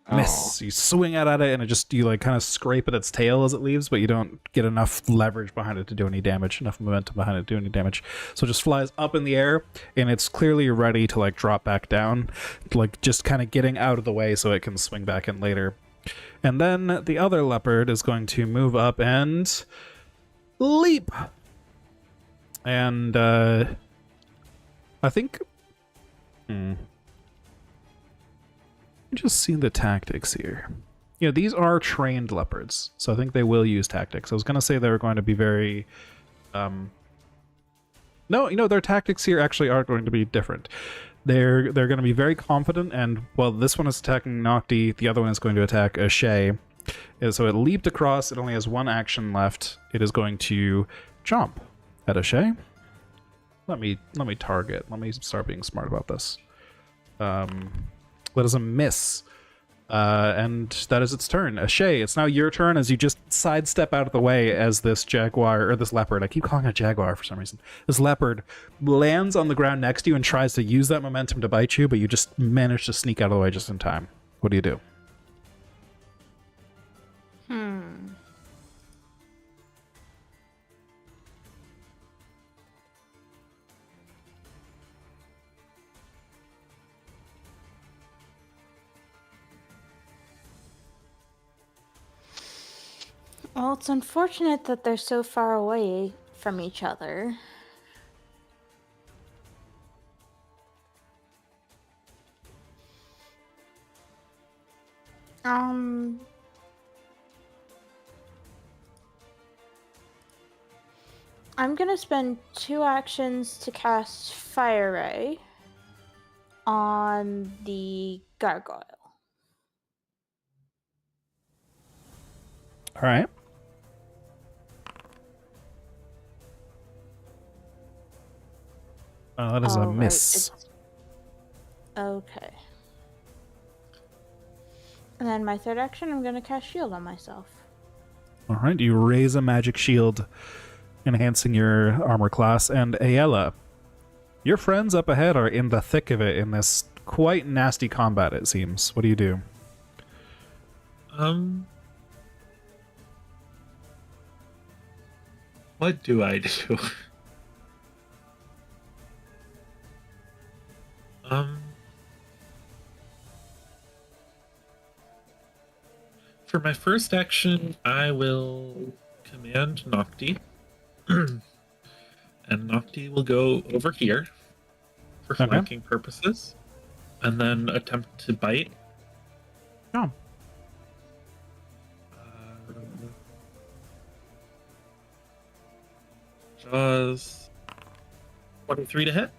Oh. Miss. You swing out at it, and it just you like kind of scrape at its tail as it leaves, but you don't get enough leverage behind it to do any damage, enough momentum behind it to do any damage. So it just flies up in the air, and it's clearly ready to like drop back down, like just kind of getting out of the way so it can swing back in later. And then the other leopard is going to move up and leap. And I think just see the tactics here. Yeah, these are trained leopards, so I think they will use tactics. I was going to say they were going to be very no, their tactics here actually are going to be different. They're going to be very confident, and well, this one is attacking Nocti, the other one is going to attack Ashay. And so it leaped across, it only has one action left. It is going to jump at Ashay. Let me target. Let me start being smart about this. That is a miss. And that is its turn. Ashay, it's now your turn as you just sidestep out of the way as this jaguar, or this leopard, I keep calling it a jaguar for some reason. This leopard lands on the ground next to you and tries to use that momentum to bite you, but you just manage to sneak out of the way just in time. What do you do? Well, it's unfortunate that they're so far away from each other. I'm gonna spend 2 actions to cast Fire Ray on the gargoyle. All right. That is a right, miss. Okay. And then my 3rd action, I'm gonna cast Shield on myself. All right, you raise a magic shield, enhancing your armor class. And Ayala, your friends up ahead are in the thick of it in this quite nasty combat, it seems. What do you do? What do I do? For my first action, I will command Nocti. And Nocti will go over here for Okay. flanking purposes. And then attempt to bite. Oh. Jaws 23 to hit.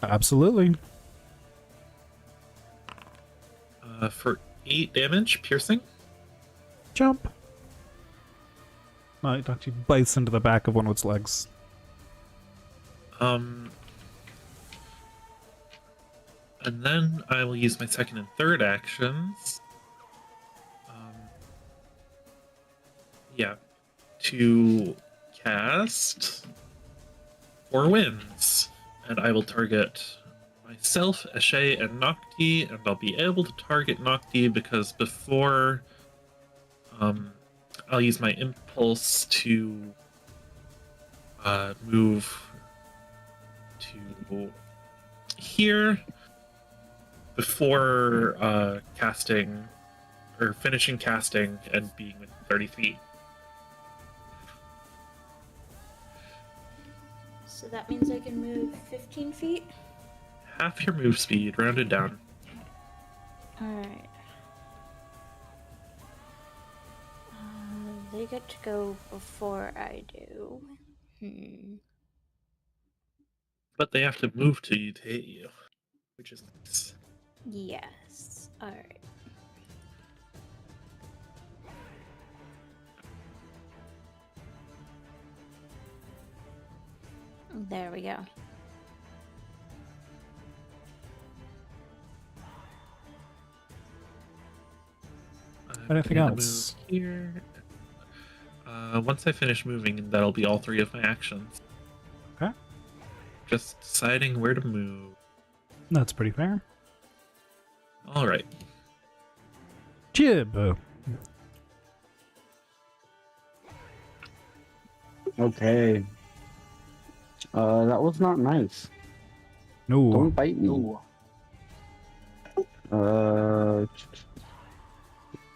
Absolutely. For 8 damage, piercing. Jump. It actually bites into the back of one of its legs. And then I will use my 2nd and 3rd actions. To cast 4 winds. And I will target myself, Ashay, and Nocti, and I'll be able to target Nocti because before I'll use my impulse to move to here before casting or finishing casting and being within 30 feet. So that means I can move 15 feet? Half your move speed, rounded down. Alright. They get to go before I do. But they have to move to you to hit you, which is nice. Yes. Alright. There we go. Anything I'm gonna else? move here. Once I finish moving, that'll be all 3 of my actions. Okay. Just deciding where to move. That's pretty fair. All right. Jib. Okay. That was not nice. No. Don't bite me.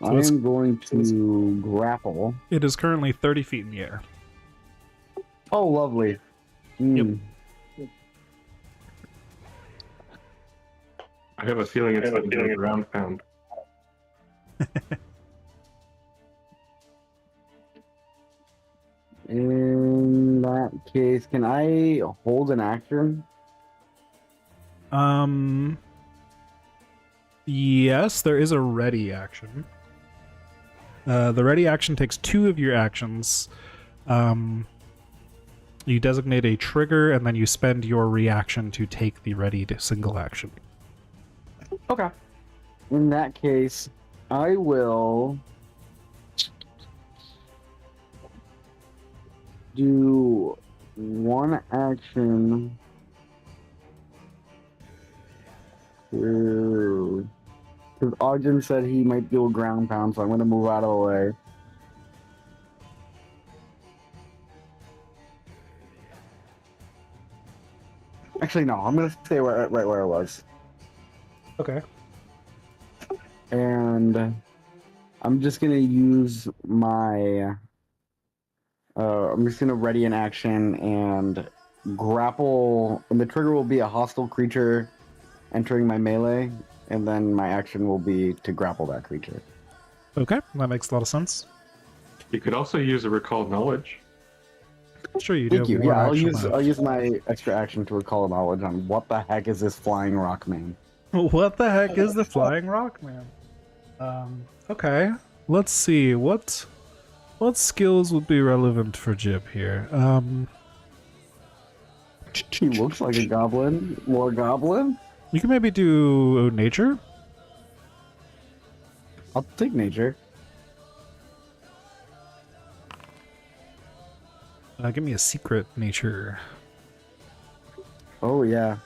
I it's- am going to grapple. It is currently 30 feet in the air. Oh, lovely. Mm. I have a feeling it's going to be a ground pound. In that case, can I hold an action? Yes, there is a ready action. The ready action takes 2 of your actions. You designate a trigger, and then you spend your reaction to take the ready single action. Okay. In that case, I will do one action to... Because Ogden said he might do a ground pound, so I'm going to move out of the way. Actually, no, I'm going to stay right where I was. Okay. And I'm just going to use my... I'm just going to ready an action and grapple, and the trigger will be a hostile creature entering my melee, and then my action will be to grapple that creature. Okay, that makes a lot of sense. You could also use a recall knowledge. Sure, you do. Thank you. have one Yeah, action I'll left. use my extra action to recall knowledge on what the heck is this flying rock man. What the heck is the flying rock man? Okay. Let's see. What skills would be relevant for Jib here? He looks like a goblin. More goblin? You can maybe do nature. I'll take nature. Give me a secret nature. Oh yeah.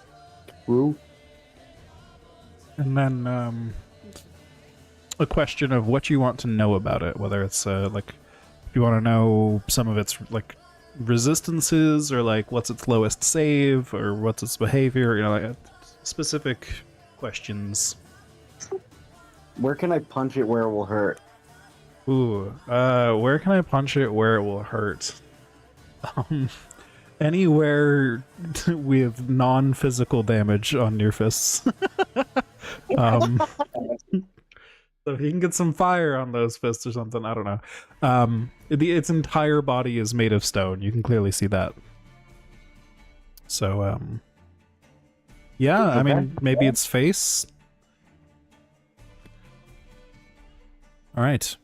True. And then a question of what you want to know about it, whether it's like if you want to know some of its like resistances, or like what's its lowest save, or what's its behavior, you know, like specific questions. Where can I punch it where it will hurt? Ooh, where can I punch it where it will hurt? Anywhere with non-physical damage on your fists. So if you can get some fire on those fists or something, I don't know. Its entire body is made of stone. You can clearly see that. So, yeah, I mean, maybe its face. All right.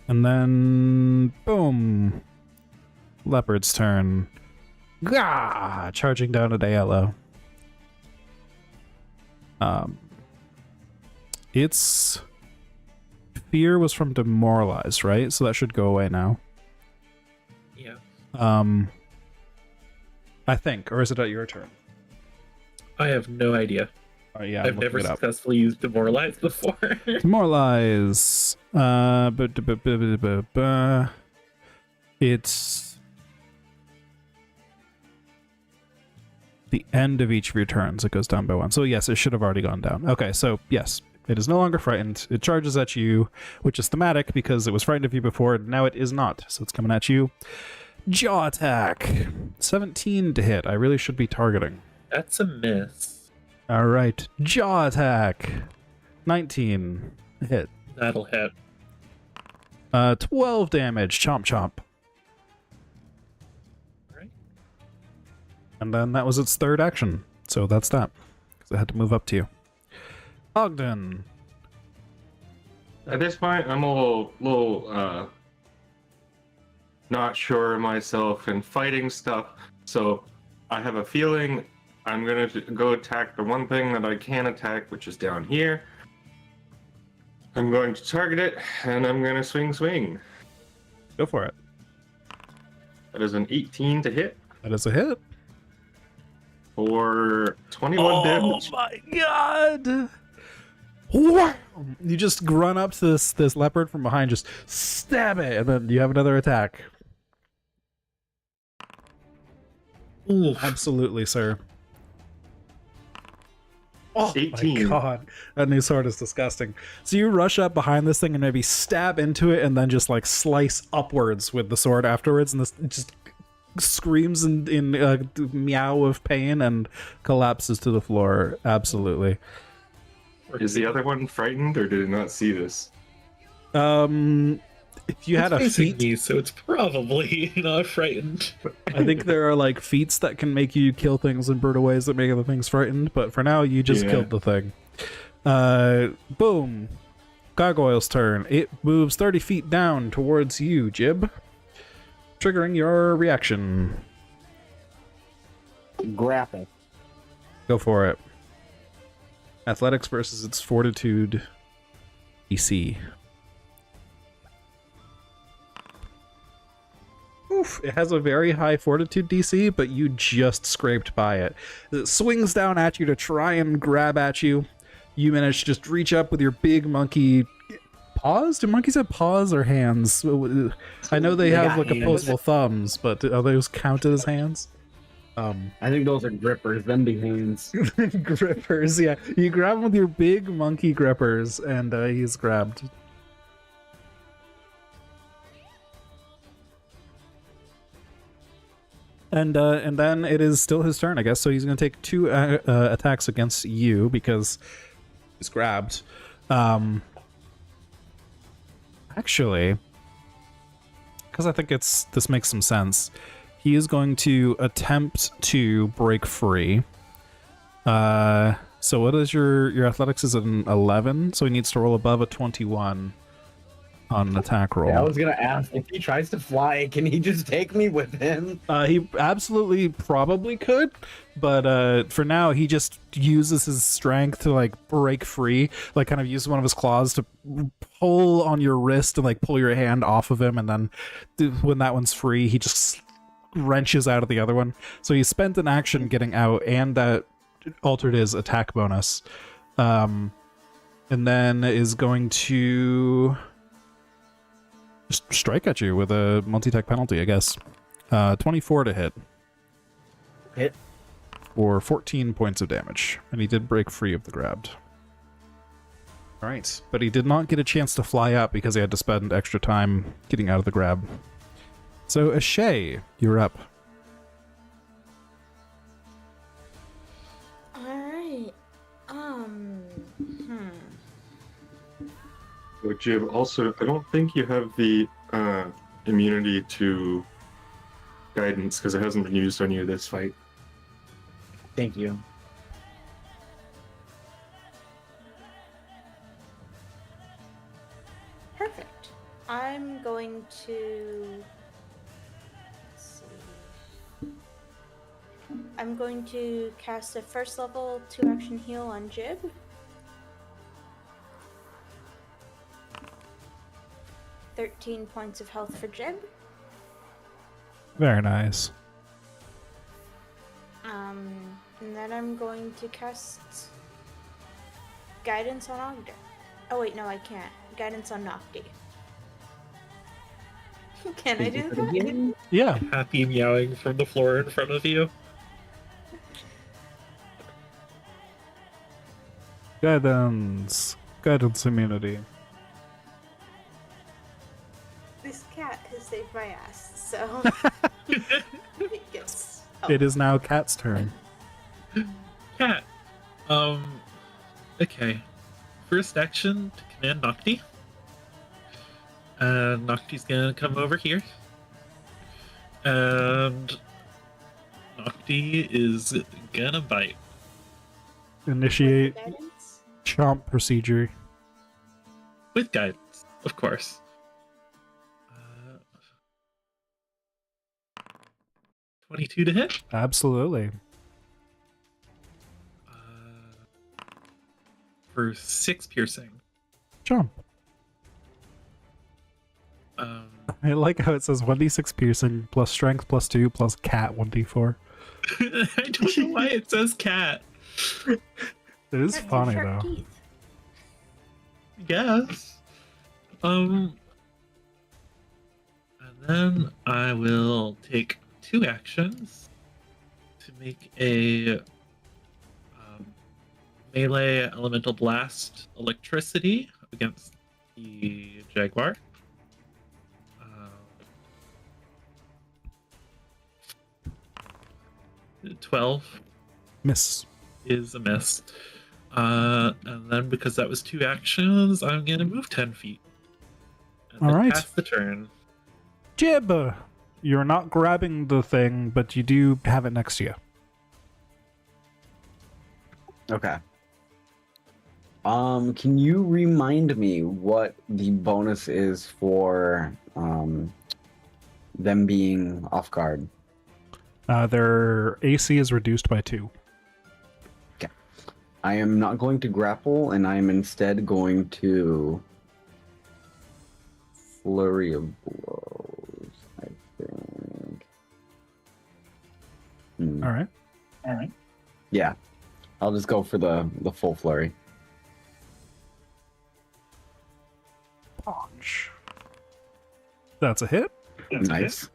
And then, boom. Leopard's turn. Gah! Charging down at ALO. Its fear was from demoralized, right? So that should go away now. Yeah. I think, or is it at your turn? I have no idea. Yeah, I've never successfully used Demoralize before. Demoralize. It's the end of each of your turns. It goes down by 1. So yes, it should have already gone down. Okay, so yes, it is no longer frightened. It charges at you, which is thematic because it was frightened of you before, and now it is not. So it's coming at you. Jaw attack. 17 to hit. I really should be targeting. That's a miss. All right. Jaw attack. 19 hit. That'll hit. 12 damage. Chomp chomp. Right. And then that was its third action. So that's that. Because I had to move up to you. Ogden. At this point, I'm a little not sure of myself and fighting stuff. So I have a feeling I'm going to go attack the one thing that I can attack, which is down here. I'm going to target it, and I'm going to swing. Go for it. That is an 18 to hit That is a hit. for 21 damage. Oh my god! Wow. You just run up to this leopard from behind, just stab it, and then you have another attack. Oof. Absolutely, sir. Oh 18. my god, that new sword is disgusting. So you rush up behind this thing and maybe stab into it, and then just like slice upwards with the sword afterwards, and this just screams in meow of pain and collapses to the floor. Absolutely. Is the other one frightened, or did it not see this? If you had a It's facing feat, me, so it's probably not frightened. I think there are like feats that can make you kill things in brutal ways that make other things frightened. But for now, you just Yeah. killed the thing. Boom. Gargoyle's turn. It moves 30 feet down towards you, Jib, triggering your reaction. Grapple. Go for it. Athletics versus its fortitude DC. Oof, it has a very high fortitude DC, but you just scraped by it. It swings down at you to try and grab at you. You manage to just reach up with your big monkey paws? Do monkeys have paws or hands? I know they They have got like hands. opposable thumbs, but are those counted as hands? I think those are grippers, them be hands. Grippers, yeah. You grab him with your big monkey grippers, and he's grabbed. And then it is still his turn, I guess. So he's going to take 2 attacks against you because he's grabbed. Actually, because I think this makes some sense. He is going to attempt to break free. So what is your athletics is an 11, so he needs to roll above a 21 on an attack roll. Yeah, I was gonna ask, if he tries to fly, can he just take me with him? He absolutely probably could, but for now he just uses his strength to like break free, like kind of use one of his claws to pull on your wrist and like pull your hand off of him, and then when that one's free, he just wrenches out of the other one. So he spent an action getting out, and that altered his attack bonus, and then is going to just strike at you with a multi-attack penalty, I guess. 24 to hit. Hit. For 14 points of damage. And he did break free of the grabbed. Alright, but he did not get a chance to fly up because he had to spend extra time getting out of the grab. So, Ashay, you're up. Alright. So, Jib, also, I don't think you have the immunity to guidance because it hasn't been used on you this fight. Thank you. Perfect. I'm going to. Let's see. I'm going to cast a first level 2 action heal on Jib. $13 points of health for Jib. Very nice. And then I'm going to cast Guidance on Ogden. Oh wait, no, I can't. Guidance on Nocti. Can I do that? Yeah. Happy meowing from the floor in front of you. Guidance. Guidance immunity. This cat has saved my ass, so it gets. Oh. It is now Cat's turn. Cat. Okay. First action to command Nocti. And Nocti's gonna come over here. And Nocti is gonna bite. Initiate Guidance? chomp procedure. With guidance, of course. 22 to hit. Absolutely. For 6 piercing. Chomp. I like how it says 1d6 piercing plus strength plus 2 plus cat 1d4. I don't know why it says cat. It is Cat, funny sharp though. teeth. Yes. And then I will take 2 actions to make a melee elemental blast electricity against the jaguar. 12 Miss. is a miss. And then because that was 2 actions, I'm gonna move 10 feet. And All then right. pass the turn. Jib! You're not grabbing the thing, but you do have it next to you. Okay. Can you remind me what the bonus is for them being off guard? Their AC is reduced by 2. I am not going to grapple, and I am instead going to flurry of blows, I think. All right. Yeah. I'll just go for the full flurry. Punch. That's a hit. Nice.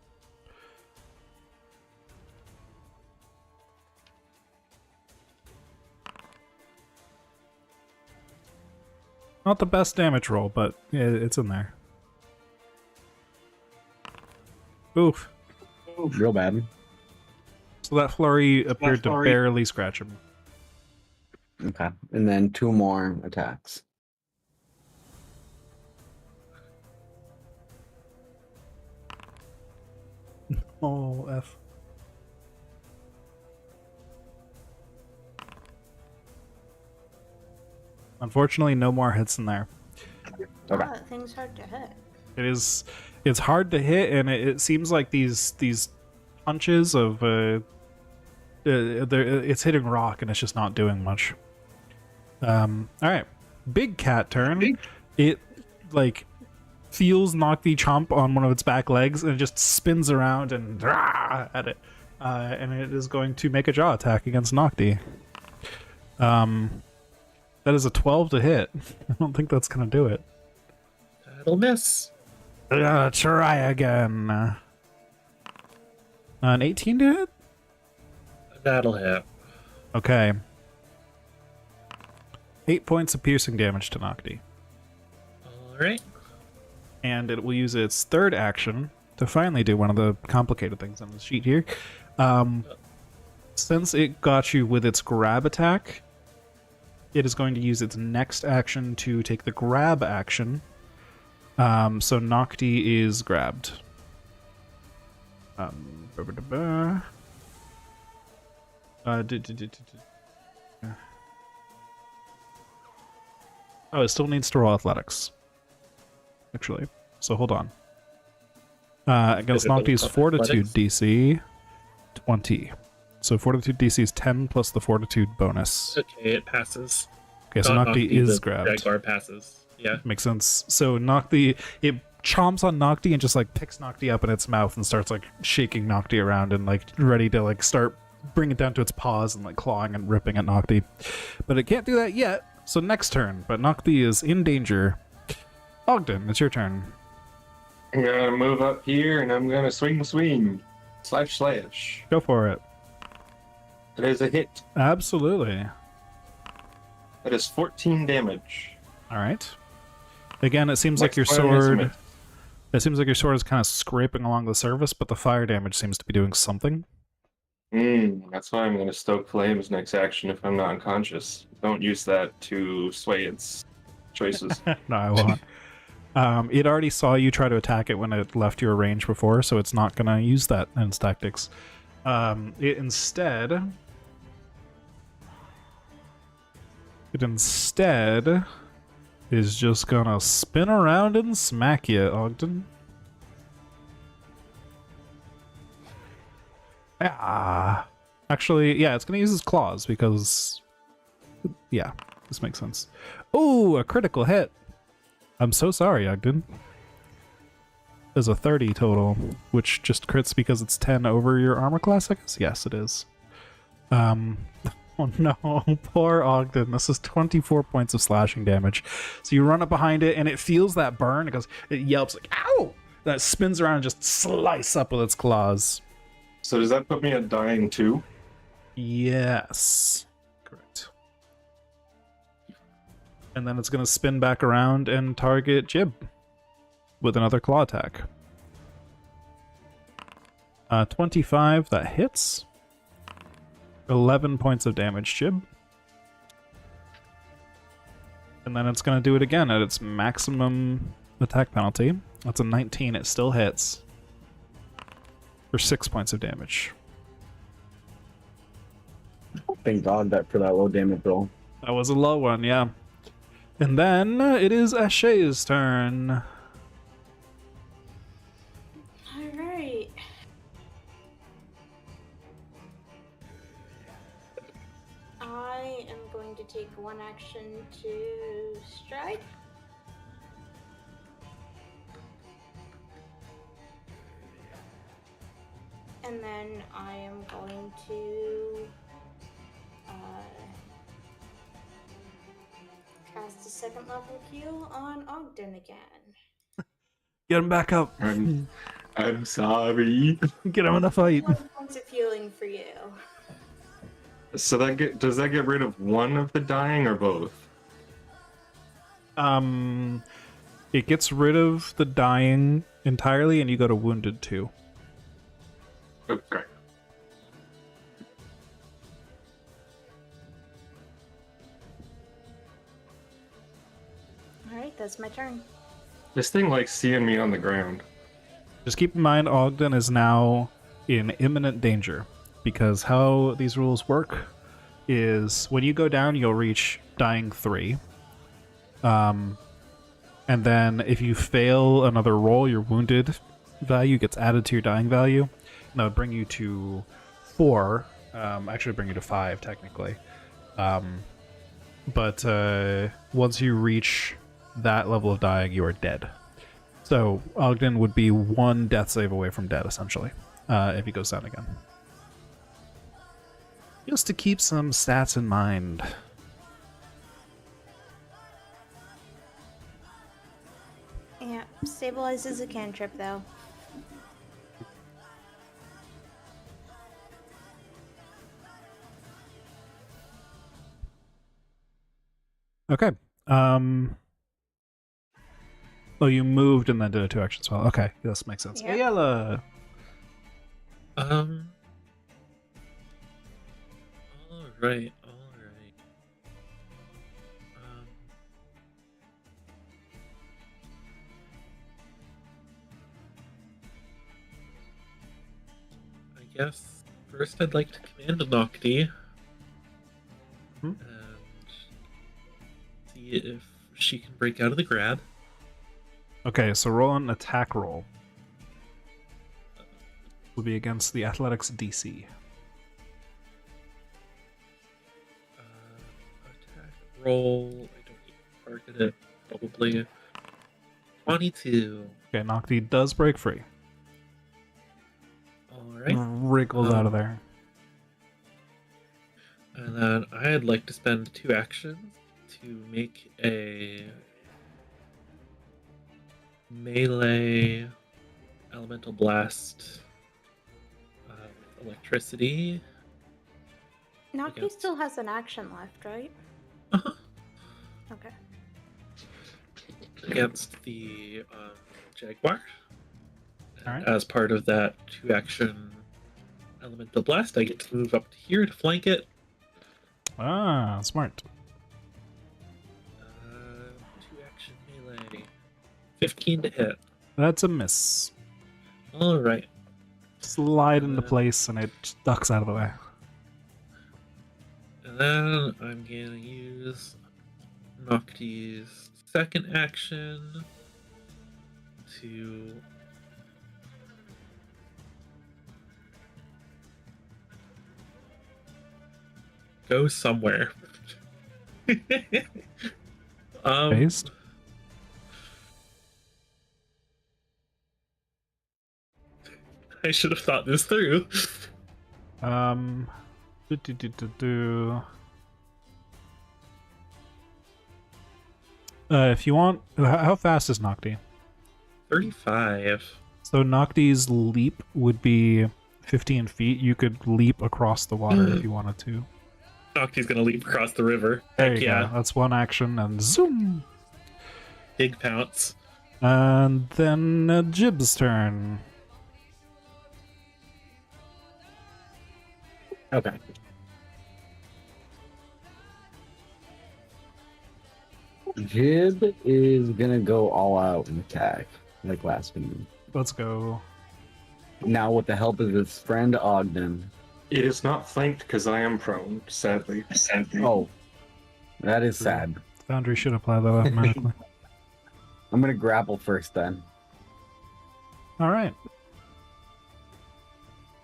Not the best damage roll, but it's in there. Oof. Real bad. So that flurry appeared to barely scratch him. Okay. And then 2 more attacks. Oh, F. Unfortunately, no more hits in there. Okay. That thing's hard to hit. It's hard to hit, and it seems like these punches of it's hitting rock, and it's just not doing much. All right, big cat turn. It like feels Nocti chomp on one of its back legs, and it just spins around and at it, and it is going to make a jaw attack against Nocti. That is a 12 to hit. I don't think that's gonna do it. That'll miss. Try again. An 18 to hit? That'll hit. Okay. 8 points of piercing damage to Nocti. Alright. And it will use its third action to finally do one of the complicated things on the sheet here. Since it got you with its grab attack, it is going to use its next action to take the grab action. So Nocti is grabbed. Oh, it still needs to roll athletics. Actually. So hold on. Against Nocti's fortitude DC, 20. So fortitude DC is 10 plus the fortitude bonus. Okay, it passes. Okay, so Not Nocti Nocti, is the grabbed. Jaguar passes. Yeah. Makes sense. So Nocti, it chomps on Nocti and just like picks Nocti up in its mouth and starts like shaking Nocti around and like ready to like start bring it down to its paws and like clawing and ripping at Nocti. But it can't do that yet. So next turn, but Nocti is in danger. Ogden, it's your turn. I'm gonna move up here and I'm gonna swing. Slash. Go for it. It is a hit. Absolutely. That is 14 damage. All right. Again, it seems like your Next one is sword. miss. It seems like your sword is kind of scraping along the surface, but the fire damage seems to be doing something. That's why I'm gonna stoke flames next action if I'm not unconscious. Don't use that to sway its choices. No, I won't. It already saw you try to attack it when it left your range before, so it's not going to use that in its tactics. It instead is just going to spin around and smack you, Ogden. Ah. Actually, yeah, it's going to use its claws because... Yeah, this makes sense. Oh, a critical hit. I'm so sorry, Ogden. There's a 30 total, which just crits because it's 10 over your armor class, I guess? Yes, it is. Oh no, poor Ogden. This is 24 points of slashing damage. So you run up behind it, and it feels that burn. It yelps like, ow! That spins around and just slice up with its claws. So does that put me at dying too? Yes. Correct. And then it's going to spin back around and target Jib with another claw attack. 25, that hits. 11 points of damage, Jib. And then it's going to do it again at its maximum attack penalty. That's a 19. It still hits. For 6 points of damage. Thank God that for that low damage roll. That was a low one, yeah. And then it is Ashay's turn. Alright. I am going to take one action to stride. And then I am going to cast a second level heal on Ogden again. Get him back up. I'm sorry. Get him in the fight. 1 point of healing for you. So does that get rid of one of the dying or both? It gets rid of the dying entirely, and you go to wounded too. Okay. Alright, that's my turn. This thing likes seeing me on the ground. Just keep in mind, Ogden is now in imminent danger, because how these rules work is when you go down, you'll reach dying 3. And then if you fail another roll, your wounded value gets added to your dying value. And that would bring you to 4. Actually bring you to 5, technically. But once you reach that level of dying, you are dead. So Ogden would be 1 death save away from dead, essentially, if he goes down again. Just to keep some stats in mind. Yeah, stabilizes a cantrip though. Okay. Oh, you moved and then did a 2 action spell. Okay, this makes sense. Yep. Ayala. All right. I guess first I'd like to command Nocti Hmm. and see if she can break out of the grab. Okay, so roll an attack roll. Will be against the athletics DC. Attack roll. I don't need to target it. Probably 22. Okay, Nocti does break free. Alright. Wriggles out of there. And then I'd like to spend 2 actions to make a melee elemental blast electricity. Nocti Okay. still has an action left, right? Uh-huh. Okay. Against the jaguar. Alright. As part of that 2 action elemental blast, I get to move up to here to flank it. Ah, smart. 2 action melee. 15 to hit. That's a miss. Alright. Slide into place and it ducks out of the way. And then I'm gonna use Nocti's second action to go somewhere. Based? I should have thought this through. Do, do, do, do, do. If you want, how fast is Nocti? 35. So Nocti's leap would be 15 feet. You could leap across the water if you wanted to. Nocti's gonna leap across the river. There Heck you yeah. go. That's one action, and zoom. Big pounce. And then Jib's turn. Okay. Jib is gonna go all out and attack like last game. Let's go. Now with the help of his friend Ogden. It is not flanked because I am prone, sadly. Oh, that is sad. Foundry should apply that automatically. I'm gonna grapple first then. All right.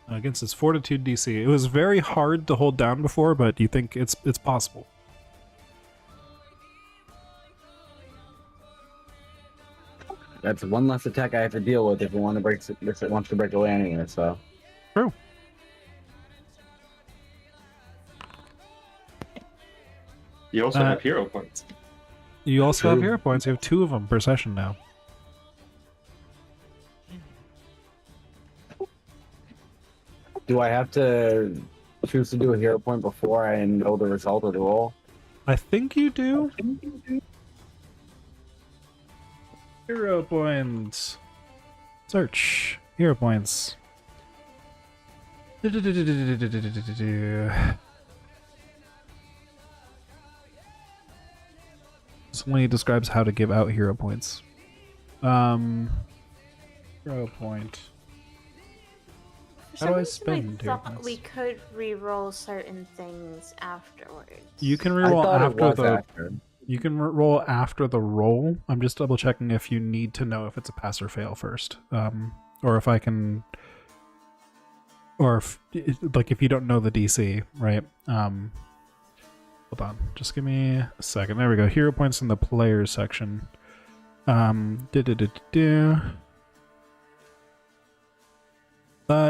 Against his Fortitude DC, it was very hard to hold down before, but you think it's possible. That's one less attack I have to deal with if it wants to break away anyway. So True. You also have hero points. You also have True. hero points. You have 2 of them per session now. do I have to choose to do a hero point before I know the result of the roll? I think you do. Hero points. Search. Hero points. This only describes how to give out hero points. Hero point. For How do I some reason, spend hero thought points? we could re-roll certain things afterwards. You can I reroll thought after it was the. after. You can roll after the roll. I'm just double checking if you need to know if it's a pass or fail first, or if I can, or if like if you don't know the DC, right? Hold on, just give me a second. There we go. Hero points in the players section.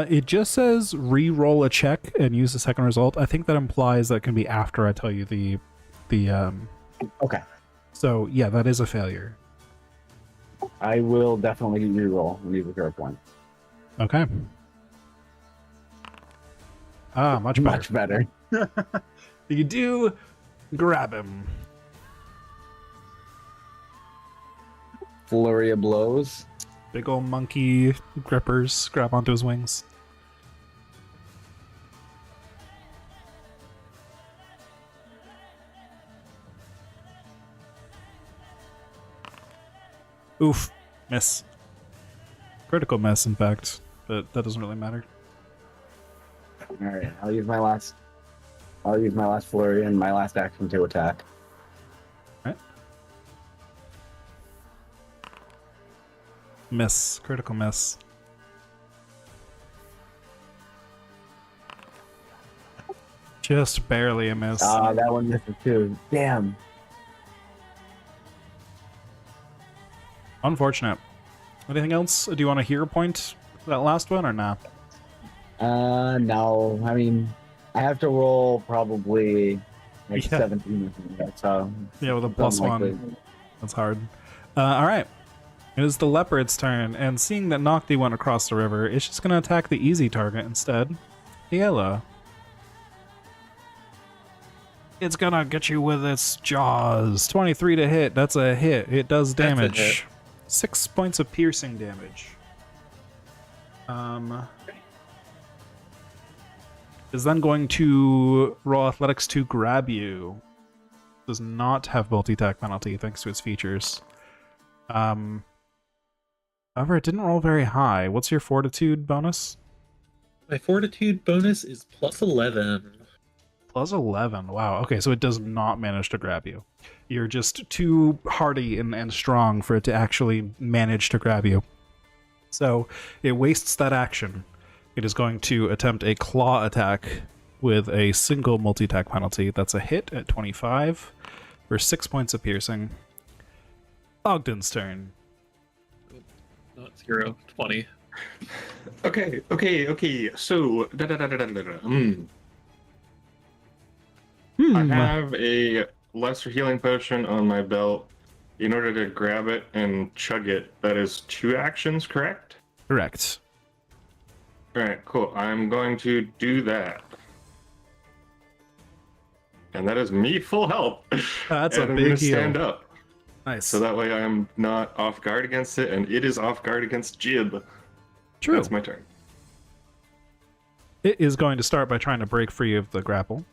It just says re-roll a check and use the second result. I think that implies that it can be after I tell you the Okay. So yeah, that is a failure. I will definitely reroll and use a hero point. Okay. Ah, much better. Much better. You do grab him. Flurry of blows. Big old monkey grippers grab onto his wings. Oof. Miss. Critical miss, in fact. But that doesn't really matter. All right, I'll use my last flurry and my last action to attack. Right. Miss. Critical miss. Just barely a miss. Ah, that one misses too. Damn. Unfortunate. Anything else? Do you want a hero point for that last one or not? No. I mean, I have to roll probably like Yeah. 17 or something like that, so Yeah, with a something plus like one. that. That's hard. All right. It is the leopard's turn, and seeing that Nocti went across the river, it's just going to attack the easy target instead. Yellow. It's going to get you with its jaws. 23 to hit. That's a hit. It does That's a damage. hit. 6 points of piercing damage. Is then going to roll athletics to grab you. Does not have multi-attack penalty thanks to its features. However, it didn't roll very high. What's your fortitude bonus? My fortitude bonus is plus 11. Plus 11. Wow. Okay, so it does not manage to grab you. You're just too hardy and strong for it to actually manage to grab you. So it wastes that action. It is going to attempt a claw attack with a single multi-attack penalty. That's a hit at 25 for 6 points of piercing. Ogden's turn. Not 0, 20. Okay. So, I have a lesser healing potion on my belt. In order to grab it and chug it, that is 2 actions, correct? Correct. Alright, cool. I'm going to do that. And that is me full health. That's and a I'm big gonna heal. stand up. Nice. So that way I'm not off guard against it, and it is off guard against Jib. True. That's my turn. It is going to start by trying to break free of the grapple.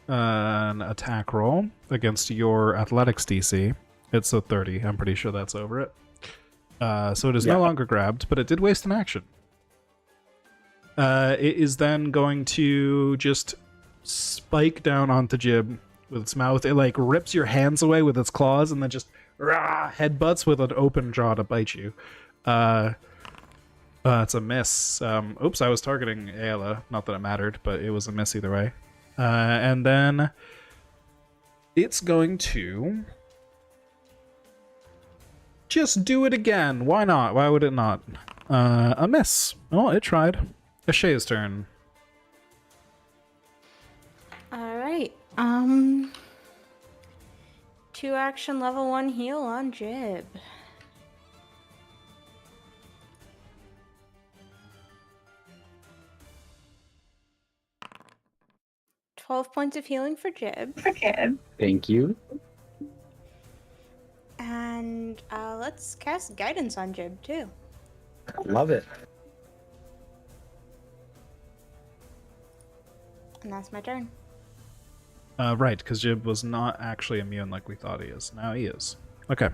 an attack roll against your athletics DC. It's a 30. I'm pretty sure that's over it. So it is no longer grabbed, but it did waste an action. It is then going to just spike down onto Jib with its mouth. It like rips your hands away with its claws and then just headbutts with an open jaw to bite you. It's a miss. Oops, I was targeting Ayla. Not that it mattered, but it was a miss either way. And then it's going to just do it again. Why not? Why would it not? A miss. Well, it tried. Ashay's turn. All right. 2 action level 1 heal on Jib. $12 points of healing for Jib. Thank you. And let's cast guidance on Jib too. Love it. And that's my turn. Right, because Jib was not actually immune like we thought he is. Now he is. Okay.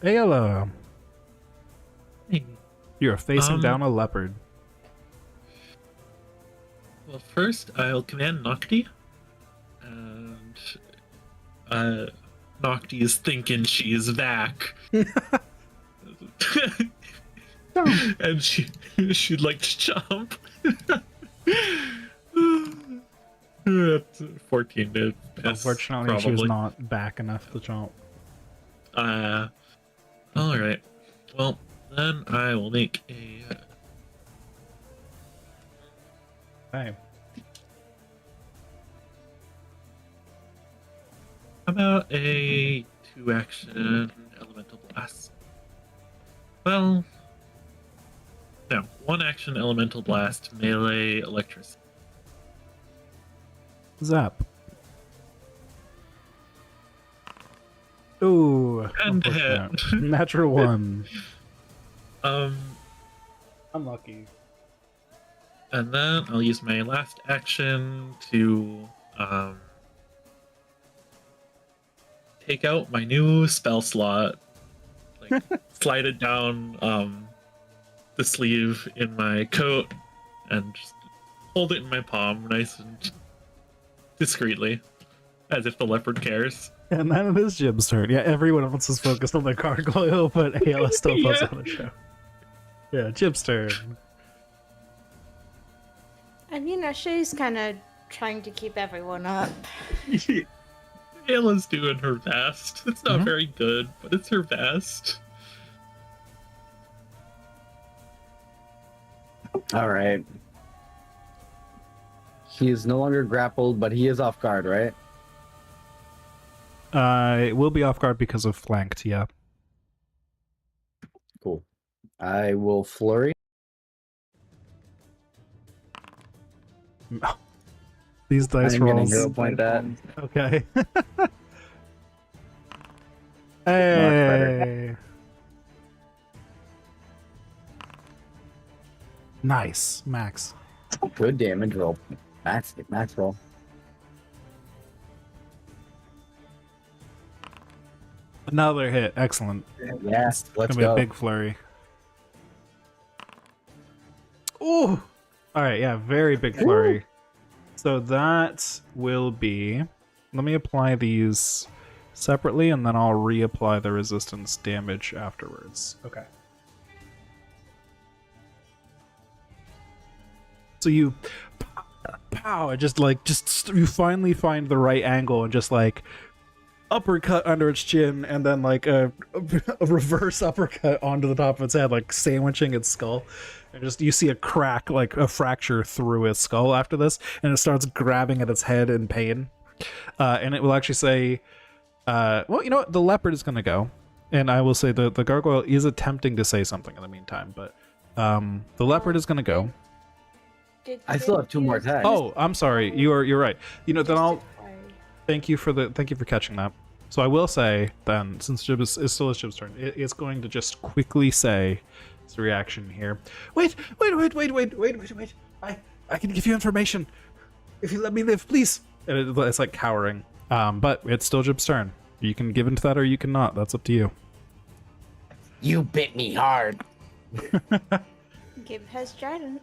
Ayla, Hey. you're facing down a leopard. Well, first I'll command Nocti, and Nocti is thinking she's back, and she'd like to jump. 14 to miss, Unfortunately, she was probably. not back enough to jump. All right. Well, then I will make a. Okay. How about a 2-action elemental blast? Well, no, 1-action elemental blast, melee electricity. Zap. Ooh. And unfortunate. Natural 1. Um, Unlucky. and then I'll use my last action to take out my new spell slot, like slide it down the sleeve in my coat, and just hold it in my palm, nice and discreetly, as if the leopard cares. And then it is Jim's turn. Yeah, everyone else is focused on the gargoyle, but Ayla still puts on the show. Yeah, Jim's turn. I mean, Ashay's kind of trying to keep everyone up. Ayla's doing her best. It's not very good, but it's her best. All right. He is no longer grappled, but he is off guard, right? It will be off guard because of flanked, yeah. Cool. I will flurry. These dice I'm gonna rolls. hero point that. Okay. better. Hey. Nice, Max. Good damage roll. Max roll. Another hit. Excellent. Yes, let's Gonna be go. a big flurry. Ooh! Alright, yeah, very big flurry. So that will be... Let me apply these separately, and then I'll reapply the resistance damage afterwards. Okay. So you... Pow! You finally find the right angle and just like... uppercut under its chin, and then like a reverse uppercut onto the top of its head, like sandwiching its skull, and just you see a crack, like a fracture through its skull after this, and it starts grabbing at its head in pain, and it will actually say, well, you know what, the leopard is gonna go, and I will say the gargoyle is attempting to say something in the meantime, but the leopard is gonna go. I still have 2 more attacks. Oh, I'm sorry, you're right. You know, then I'll thank you for catching that. So I will say then, since Jib is still Jib's turn, it's going to just quickly say its reaction here. Wait! I can give you information. If you let me live, please. It's like cowering. But it's still Jib's turn. You can give into that or you can not. That's up to you. You bit me hard. Gib has guidance.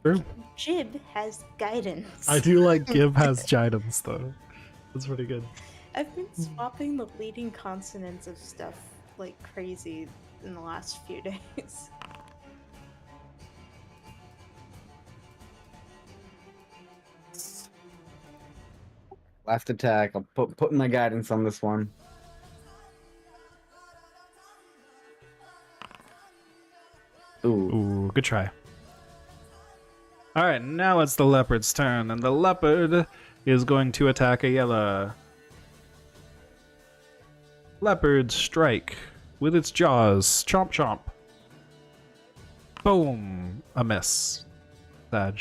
True. Jib has guidance. I do like Gib has guidance though. That's pretty good. I've been swapping the leading consonants of stuff like crazy in the last few days. Last attack. I'll put my guidance on this one. Ooh. Ooh, good try. Alright, now it's the leopard's turn, and the leopard is going to attack Ayala. Leopard strike with its jaws. Chomp chomp. Boom. A miss. Sag.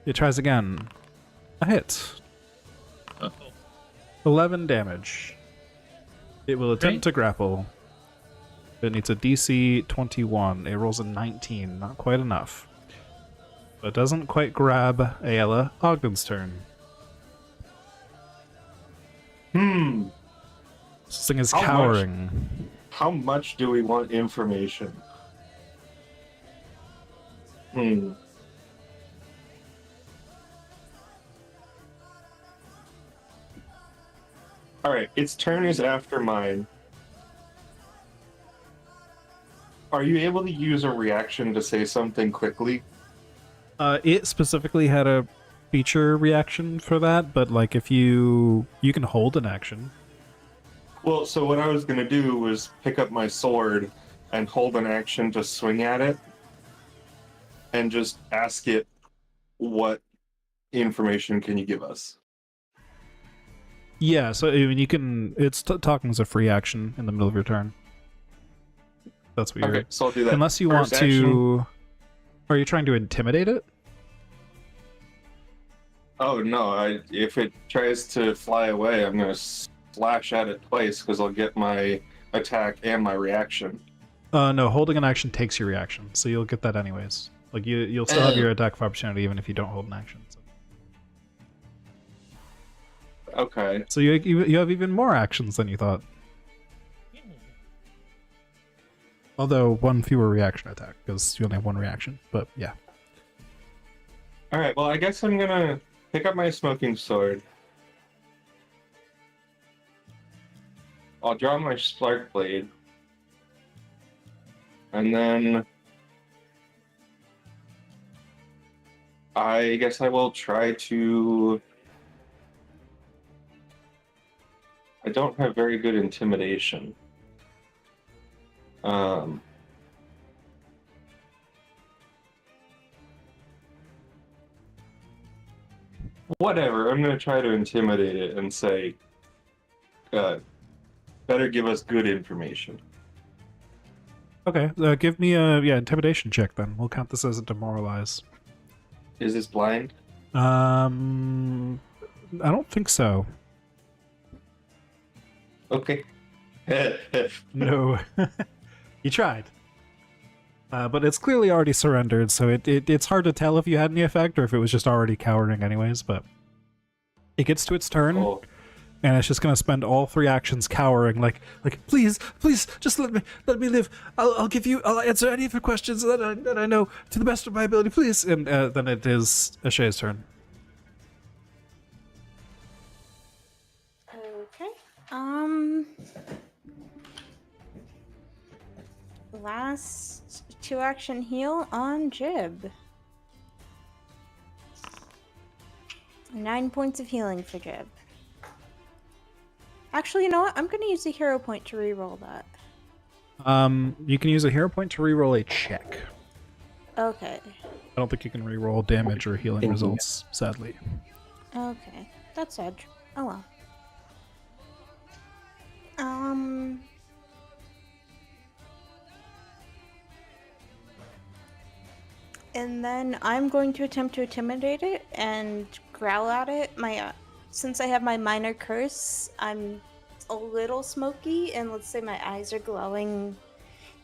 It tries again. A hit. Uh-oh. 11 damage. It will attempt to grapple. It needs a DC 21. It rolls a 19. Not quite enough. But doesn't quite grab Ayala. Ogden's turn. This thing is How much? cowering. How much do we want information? Alright, its turn is after mine. Are you able to use a reaction to say something quickly? It specifically had a feature reaction for that, but like if you can hold an action. Well, so what I was going to do was pick up my sword and hold an action to swing at it and just ask it, what information can you give us? Yeah, so I mean, you can. It's talking as a free action in the middle of your turn. That's what you're. Okay, so I'll do that. Unless you First want to. Are you trying to intimidate it? Oh no! If it tries to fly away, I'm gonna slash at it twice because I'll get my attack and my reaction. No, holding an action takes your reaction, so you'll get that anyways. Like you'll still have your attack of opportunity even if you don't hold an action. So. Okay. So you have even more actions than you thought. Although one fewer reaction attack because you only have one reaction. But yeah. All right. Well, I guess I'm gonna pick up my smoking sword. I'll draw my spark blade, and then I guess I will try to. I don't have very good intimidation. Whatever. I'm gonna try to intimidate it and say, better give us good information. Okay, give me a intimidation check then. We'll count this as a demoralize. Is this blind? I don't think so. Okay. No. You tried. But it's clearly already surrendered, so it's hard to tell if you had any effect or if it was just already cowering anyways, but it gets to its turn, Oh. and it's just gonna spend all 3 actions cowering, like please, just let me live. I'll answer any of your questions that I know to the best of my ability, please. And then it is Ashay's turn. Okay. Last 2 action heal on Jib. 9 points of healing for Jib. Actually, you know what? I'm going to use a hero point to reroll that. You can use a hero point to reroll a check. Okay. I don't think you can reroll damage or healing results, sadly. Okay. That's sad. Oh well. And then I'm going to attempt to intimidate it and growl at it. Since I have my minor curse, I'm a little smoky, and let's say my eyes are glowing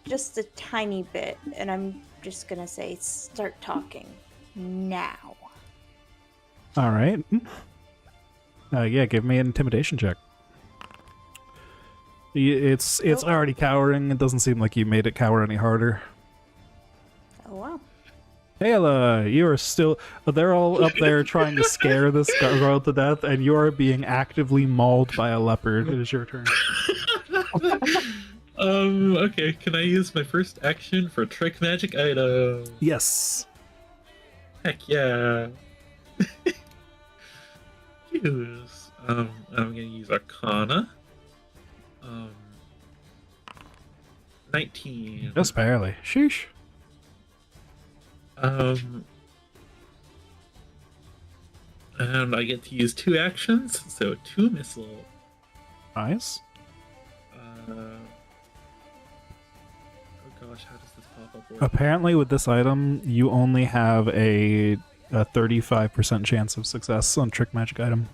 just a tiny bit, and I'm just gonna say, start talking now. All right. Yeah, give me an intimidation check. It's Nope. already cowering. It doesn't seem like you made it cower any harder. Oh wow. Ayla, you are still. They're all up there trying to scare this girl to death, and you are being actively mauled by a leopard. It is your turn. Okay, can I use my first action for trick magic item? Yes. Heck yeah. Use. I'm gonna use Arcana. 19. Just barely. Sheesh. And I get to use 2 actions, so 2 missile. Nice. Oh gosh, how does this pop up? Apparently, with this item, you only have a 35% chance of success on trick magic item.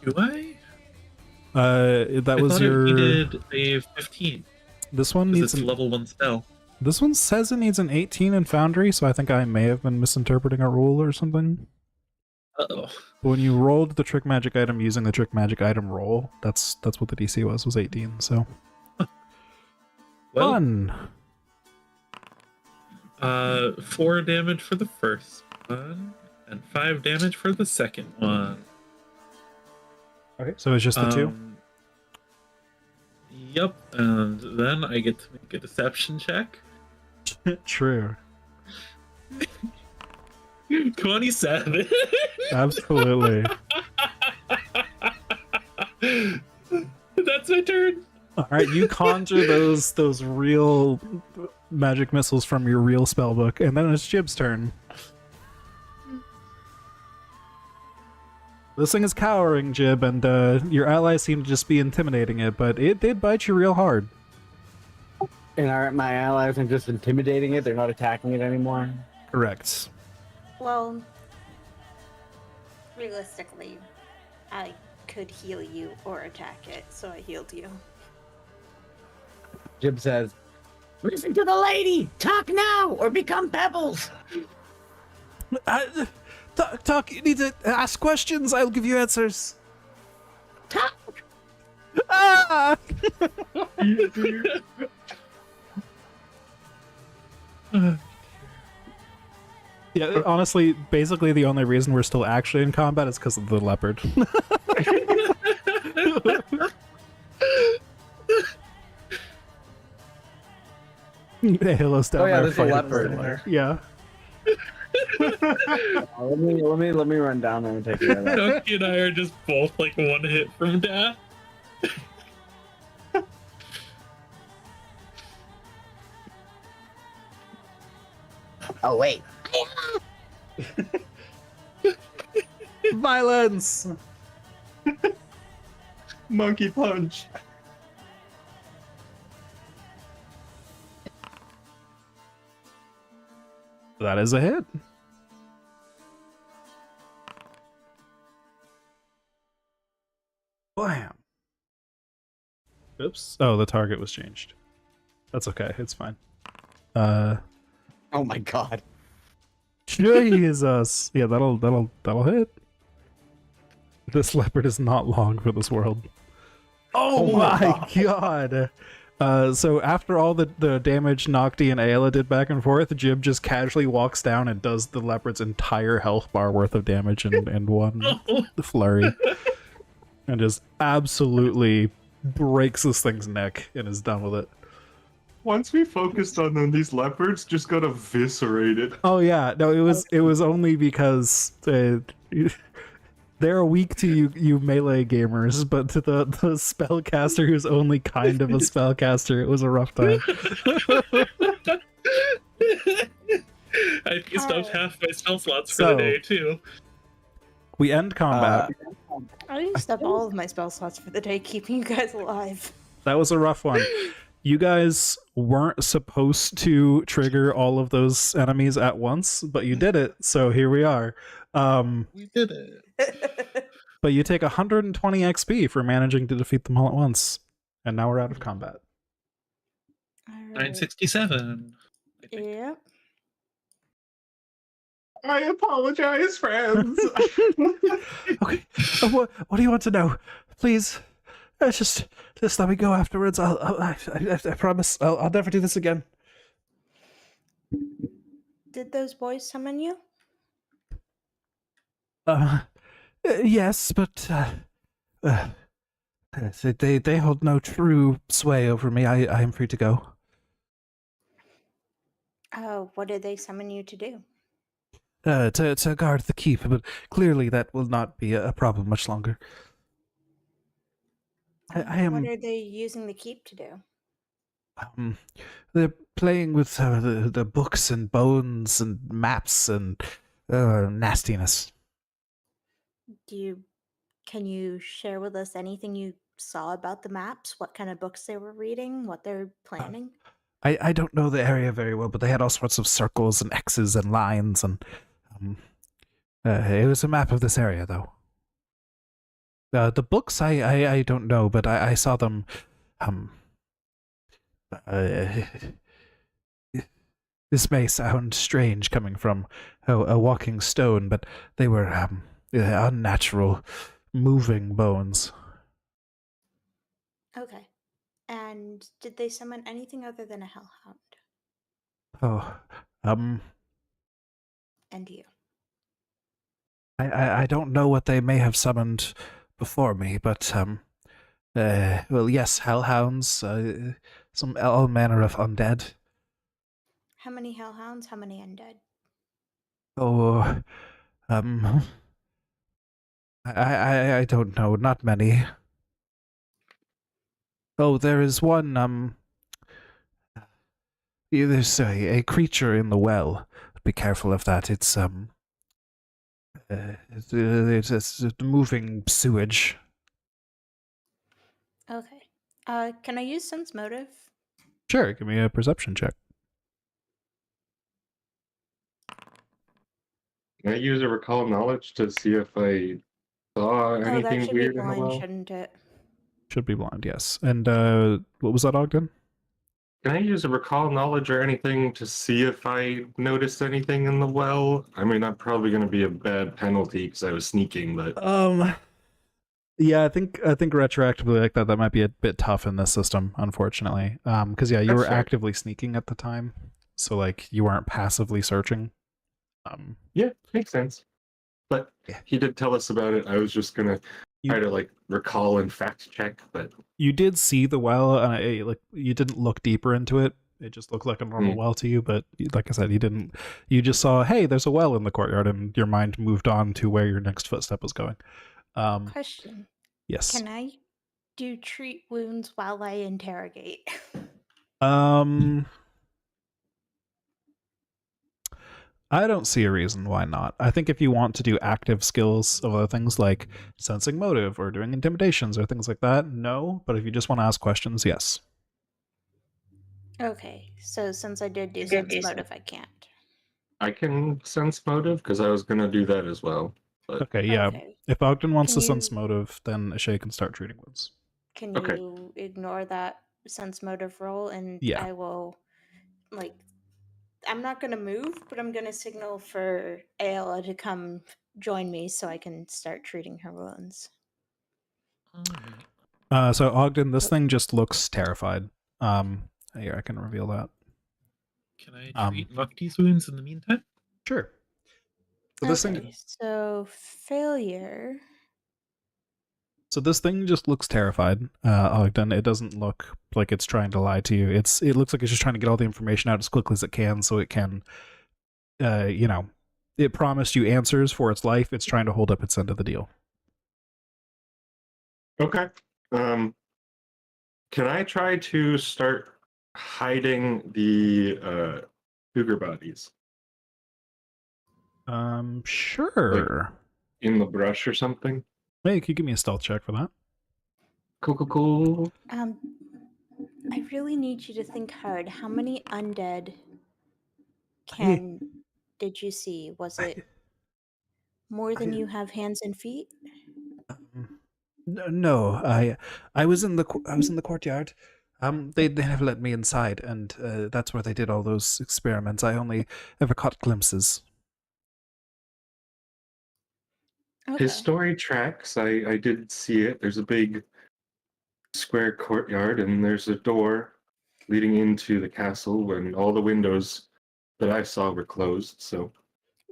Do I? That I was thought your. it needed a 15. This one Because needs it's an, level 1 spell. This one says it needs an 18 in Foundry, so I think I may have been misinterpreting a rule or something. Uh-oh. But when you rolled the trick magic item using the trick magic item roll, that's what the DC was 18. So Well, fun. 4 damage for the first one, and 5 damage for the second one. Okay, so it's just the two. Yep, and then I get to make a deception check. True. 27. Absolutely. That's my turn. All right, you conjure those real magic missiles from your real spell book, and then it's Jib's turn. This thing is cowering, Jib, and your allies seem to just be intimidating it, but it did bite you real hard. And my allies are just intimidating it. They're not attacking it anymore. Correct. Well, realistically, I could heal you or attack it, so I healed you. Jib says, "Listen to the lady. Talk now, or become pebbles." Talk. You need to ask questions. I'll give you answers. Talk. Ah! Yeah, honestly, basically the only reason we're still actually in combat is because of the leopard. Halo's down there there's a fighting leopard over there. Yeah. Let me run down there and take care of that. Donkey and I are just both like 1 hit from death. Oh wait. Violence! Monkey punch. That is a hit. Blam. Oops. Oh, the target was changed. That's okay. It's fine. Oh my god. Jesus. Yeah, that'll hit. This leopard is not long for this world. Oh, my god. So after all the damage Nocti and Ayla did back and forth, Jib just casually walks down and does the leopard's entire health bar worth of damage in one flurry. And just absolutely breaks this thing's neck and is done with it. Once we focused on them, these leopards just got eviscerated. Oh yeah, no, it was only because they're weak to you melee gamers, but to the spellcaster who's only kind of a spellcaster, it was a rough time. I used up half my spell slots for So- the day too. We end combat. I used up all of my spell slots for the day, keeping you guys alive. That was a rough one. You guys weren't supposed to trigger all of those enemies at once, but you did it, so here we are. We did it. But you take 120 XP for managing to defeat them all at once. And now we're out of combat. Alright. 967. I think. Yep. I apologize, friends. Okay. What do you want to know? Please, just let me go afterwards. I promise I'll never do this again. Did those boys summon you? Yes, but they hold no true sway over me. I am free to go. What did they summon you to do? To guard the keep, but clearly that will not be a problem much longer. I am. What are they using the keep to do? They're playing with the books and bones and maps and nastiness. Can you share with us anything you saw about the maps? What kind of books they were reading? What they're planning? I don't know the area very well, but they had all sorts of circles and X's and lines, and it was a map of this area, though. The books I don't know, but I saw them. This may sound strange coming from a walking stone, but they were unnatural, moving bones. Okay. And did they summon anything other than a hellhound? Oh, And you? I don't know what they may have summoned before me, but well, yes, hellhounds, some all manner of undead. How many hellhounds? How many undead? Oh, I don't know, not many. Oh, there is one, there's a creature in the well. Be careful of that. It's it's moving sewage. Okay. Can I use sense motive? Sure, give me a perception check. Can I use a recall knowledge to see if I saw Oh, that anything should be weird in the blind, well? shouldn't it? Should be blind, yes. And what was that, Ogden? Can I use a recall knowledge or anything to see if I noticed anything in the well? I mean, I'm probably going to be a bad penalty because I was sneaking, but Yeah, I think retroactively like that might be a bit tough in this system, unfortunately. Because yeah, you That's were fair. actively sneaking at the time, so like you weren't passively searching. Yeah, makes sense. But Yeah. he did tell us about it. I was just gonna try to like recall and fact check, but You did see the well, and like you didn't look deeper into it. It just looked like a normal well to you, but like I said, you didn't. You just saw, hey, there's a well in the courtyard, and your mind moved on to where your next footstep was going. Question. Yes. Can I do treat wounds while I interrogate? I don't see a reason why not. I think if you want to do active skills of other things like sensing motive or doing intimidations or things like that, no. But if you just want to ask questions, yes. Okay, so since I did do sense motive, I can't. I can sense motive because I was gonna do that as well. But Okay, yeah. Okay. If Ogden wants Can to sense you- motive, then Ashay can start treating wounds. Can Okay. you ignore that sense motive roll and Yeah. I will, like, I'm not going to move, but I'm going to signal for Ayla to come join me so I can start treating her wounds. So Ogden, this thing just looks terrified. Here, I can reveal that. Can I treat Nocti's wounds in the meantime? Sure. So this Okay, thing, so failure. so this thing just looks terrified, Ogden. It doesn't look like it's trying to lie to you. It looks like it's just trying to get all the information out as quickly as it can, so it can, it promised you answers for its life. It's trying to hold up its end of the deal. okay. Can I try to start hiding the cougar bodies Sure. in the brush or something? Hey, can you give me a stealth check for that? Cool. I really need you to think hard. How many undead did you see? Was it more than you have hands and feet? No, I was in the courtyard. They never let me inside, and that's where they did all those experiments. I only ever caught glimpses. Okay. His story tracks. I did see it. There's a big square courtyard, and there's a door leading into the castle, and all the windows that I saw were closed. So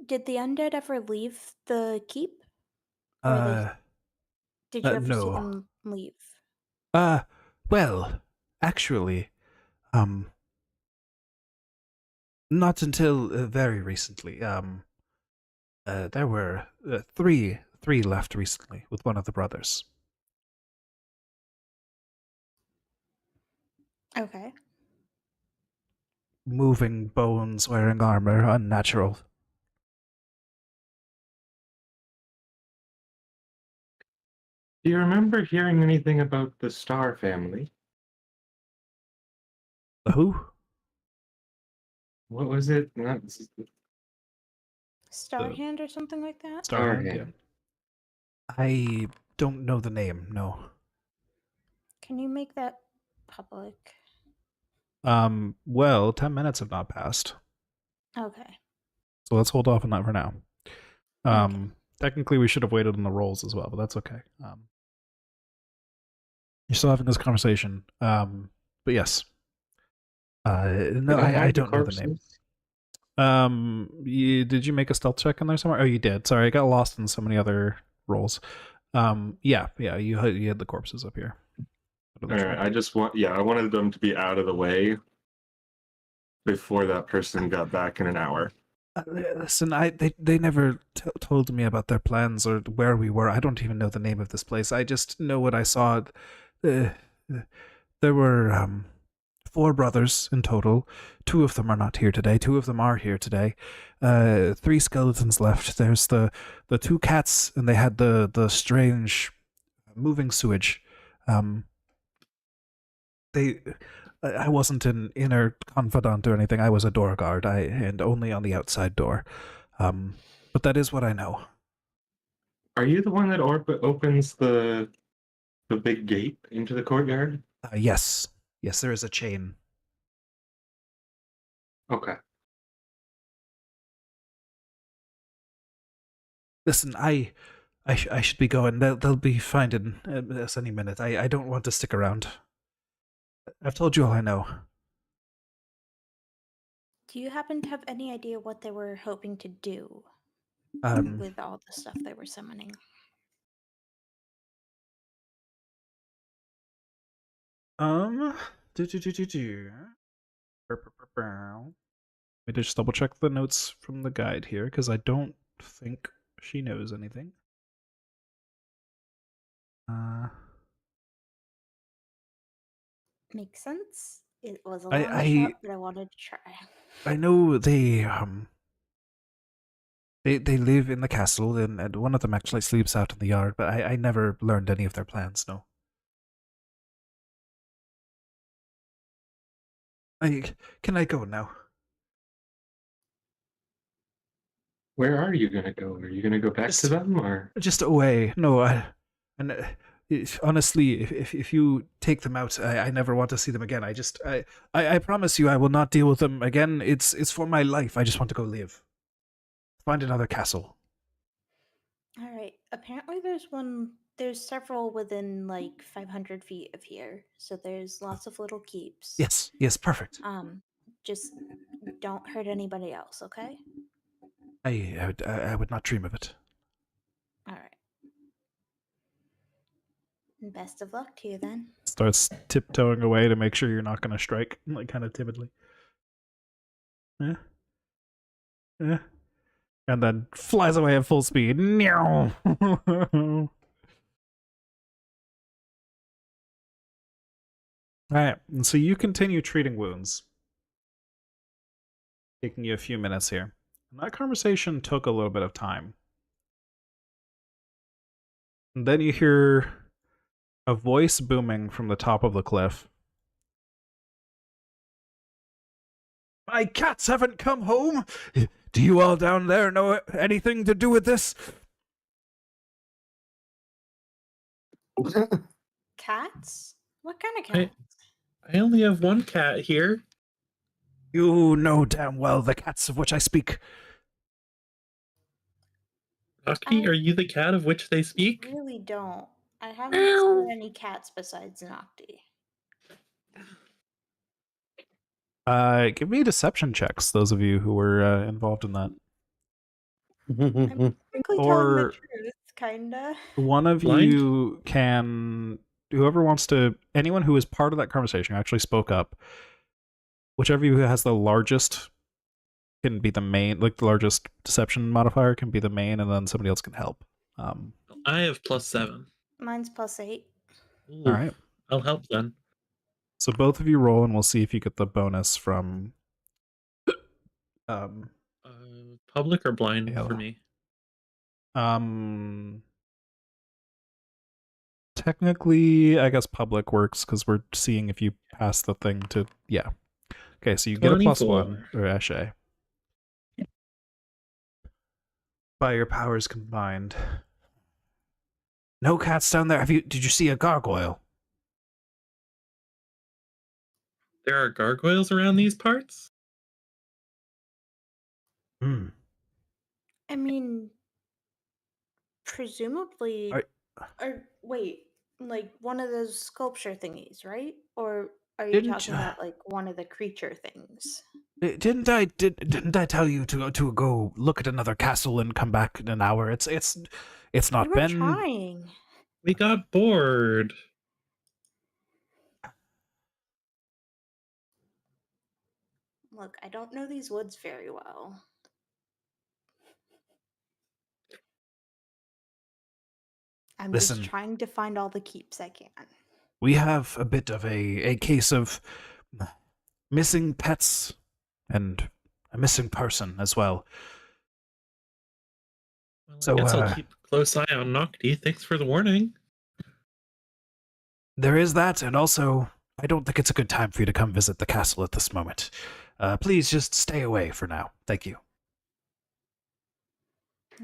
Did the undead ever leave the keep? Or did you ever see No. them leave? Well, actually, um, not until very recently. There were three left recently with one of the brothers. Okay. Moving bones, wearing armor, unnatural. do you remember hearing anything about the Star family? The who? What was it? Not Starhand or something like that? Starhand, yeah. Starhand. I don't know the name, no. Can you make that public? Well, 10 minutes have not passed. Okay. So let's hold off on that for now. Okay. Technically we should have waited on the rolls as well, but that's okay. You're still having this conversation. But yes. No, I don't know the name. Did you make a stealth check in there somewhere? Oh, you did. Sorry, I got lost in so many other rolls. Yeah, you had the corpses up here. All right, I wanted them to be out of the way before that person got back in an hour. Listen, they never told me about their plans or where we were. I don't even know the name of this place. I just know what I saw. There were 4 brothers in total. 2 of them are not here today. 2 of them are here today. 3 skeletons left. There's the 2 cats, and they had the strange moving sewage. I wasn't an inner confidant or anything. I was a door guard. And only on the outside door. But that is what I know. Are you the one that opens the big gate into the courtyard? Yes, there is a chain. Okay. Listen, I should be going. They'll be finding us any minute. I don't want to stick around. I've told you all I know. Do you happen to have any idea what they were hoping to do with all the stuff they were summoning? Let me just double check the notes from the guide here, because I don't think she knows anything. Makes sense. It was a long shot, but I wanted to try. I know they live in the castle, and one of them actually sleeps out in the yard, but I never learned any of their plans, no. Can I go now? Where are you gonna go? Are you gonna go back to them, or just away? No, honestly, if you take them out, I never want to see them again. I promise you, I will not deal with them again. It's for my life. I just want to go live. Find another castle. All right. Apparently, there's several within like 500 feet of here. So there's lots of little keeps. Yes, perfect. Just don't hurt anybody else, okay? I would not dream of it. All right. Best of luck to you then. Starts tiptoeing away to make sure you're not going to strike, like kind of timidly. Yeah. And then flies away at full speed. All right, and so you continue treating wounds. Taking you a few minutes here. And that conversation took a little bit of time. And then you hear a voice booming from the top of the cliff. My cats haven't come home! Do you all down there know anything to do with this? Cats? What kind of cats? I only have one cat here. You know damn well the cats of which I speak. Nocti, are you the cat of which they I speak? really don't. I haven't seen any cats besides Nocti. Give me deception checks, those of you who were involved in that. I'm quickly telling the Or truth, kinda. one of Blind? you can, whoever wants to, anyone who is part of that conversation who actually spoke up, whichever of you has the largest can be the main, like the largest deception modifier can be the main, and then somebody else can help. I have +7. Mine's +8. Ooh, All right. I'll help then. So both of you roll, and we'll see if you get the bonus from. Public or blind Yeah. for me? Technically, I guess public works because we're seeing if you pass the thing to. Yeah. Okay, so you get a +1, 24. or Eshe. By your powers combined. No cats down there. Did you see a gargoyle? There are gargoyles around these parts? Hmm. I mean, presumably, Are- or wait, like one of those sculpture thingies, right? Or are you Didn't, talking about like one of the creature things? Didn't I tell you to go look at another castle and come back in an hour? It's not We were been. trying. We got bored. Look, I don't know these woods very well. I'm Listen. just trying to find all the keeps I can. We have a bit of a case of missing pets and a missing person as well. Well, So, I guess I'll keep a close eye on Nocti. Thanks for the warning. There is that, and also, I don't think it's a good time for you to come visit the castle at this moment. Please just stay away for now. Thank you.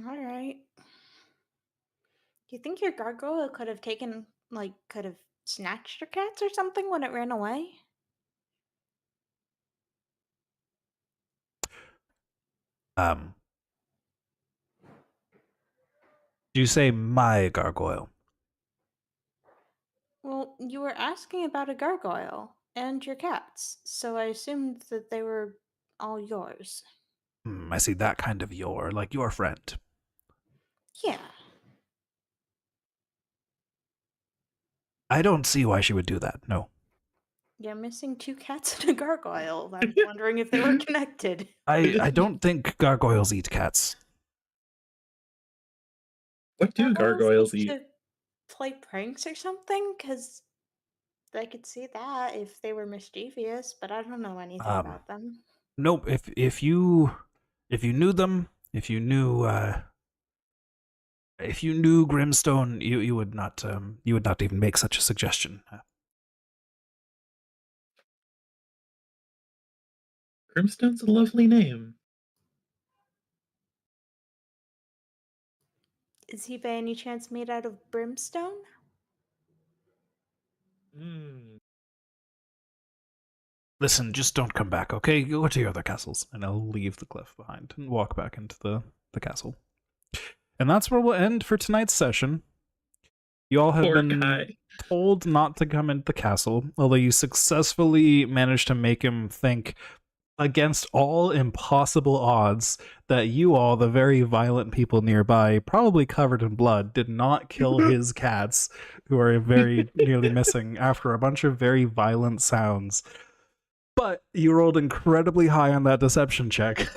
All right. Do you think your gargoyle could have could have snatched your cats or something when it ran away? Did you say my gargoyle? Well, you were asking about a gargoyle and your cats, so I assumed that they were all yours. I see that kind of like your friend. Yeah. I don't see why she would do that, no. You're missing 2 cats and a gargoyle. I'm wondering if they were connected. I don't think gargoyles eat cats. What do gargoyles eat? To play pranks or something? Because I could see that if they were mischievous, but I don't know anything about them. Nope. If you knew them, if you knew Grimstone, you would not even make such a suggestion. Grimstone's a lovely name. Is he by any chance made out of brimstone? Listen, just don't come back, okay? Go to your other castles, and I'll leave the cliff behind and walk back into the castle. And that's where we'll end for tonight's session. You all have been told not to come into the castle, although you successfully managed to make him think, against all impossible odds, that you all, the very violent people nearby, probably covered in blood, did not kill his cats, who are very nearly missing after a bunch of very violent sounds. But you rolled incredibly high on that deception check.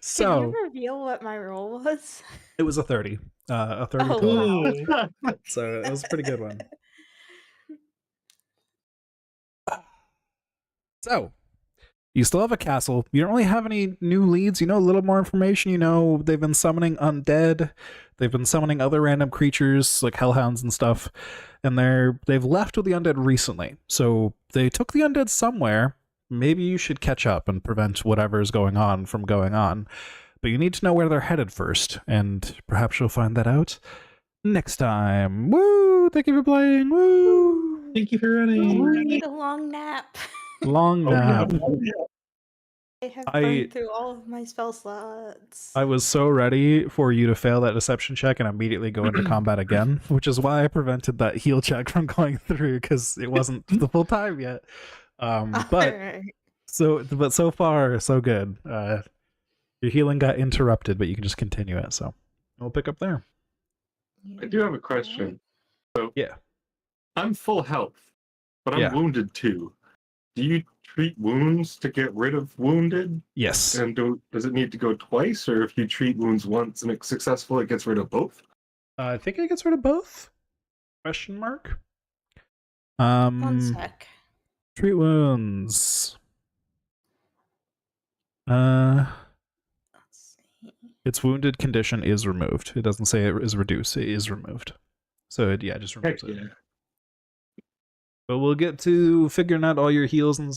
So, can you reveal what my roll was? It was a 30. A 30 total. Wow. So it was a pretty good one. So, you still have a castle. You don't really have any new leads. You know a little more information. You know they've been summoning undead. They've been summoning other random creatures like hellhounds and stuff. And they've left with the undead recently. So they took the undead somewhere. Maybe you should catch up and prevent whatever's going on from going on. But you need to know where they're headed first. And perhaps you'll find that out next time. Woo! Thank you for playing. Woo! Thank you for running. I need a long nap. Long nap. I have I- burned through all of my spell slots. I was so ready for you to fail that deception check and immediately go into combat again, which is why I prevented that heal check from going through because it wasn't the full time yet. But Alright. so far so good. Your healing got interrupted, but you can just continue it. So we'll pick up there. I do have a question. So Yeah. I'm full health, but I'm Yeah. wounded too. Do you treat wounds to get rid of wounded? Yes. And does it need to go twice, or if you treat wounds once and it's successful, it gets rid of both? I think it gets rid of both. Question mark. One sec. Treat wounds. Let's see. Its wounded condition is removed. It doesn't say it is reduced. It is removed. So it, just Heck removes it. yeah. But we'll get to figuring out all your heals and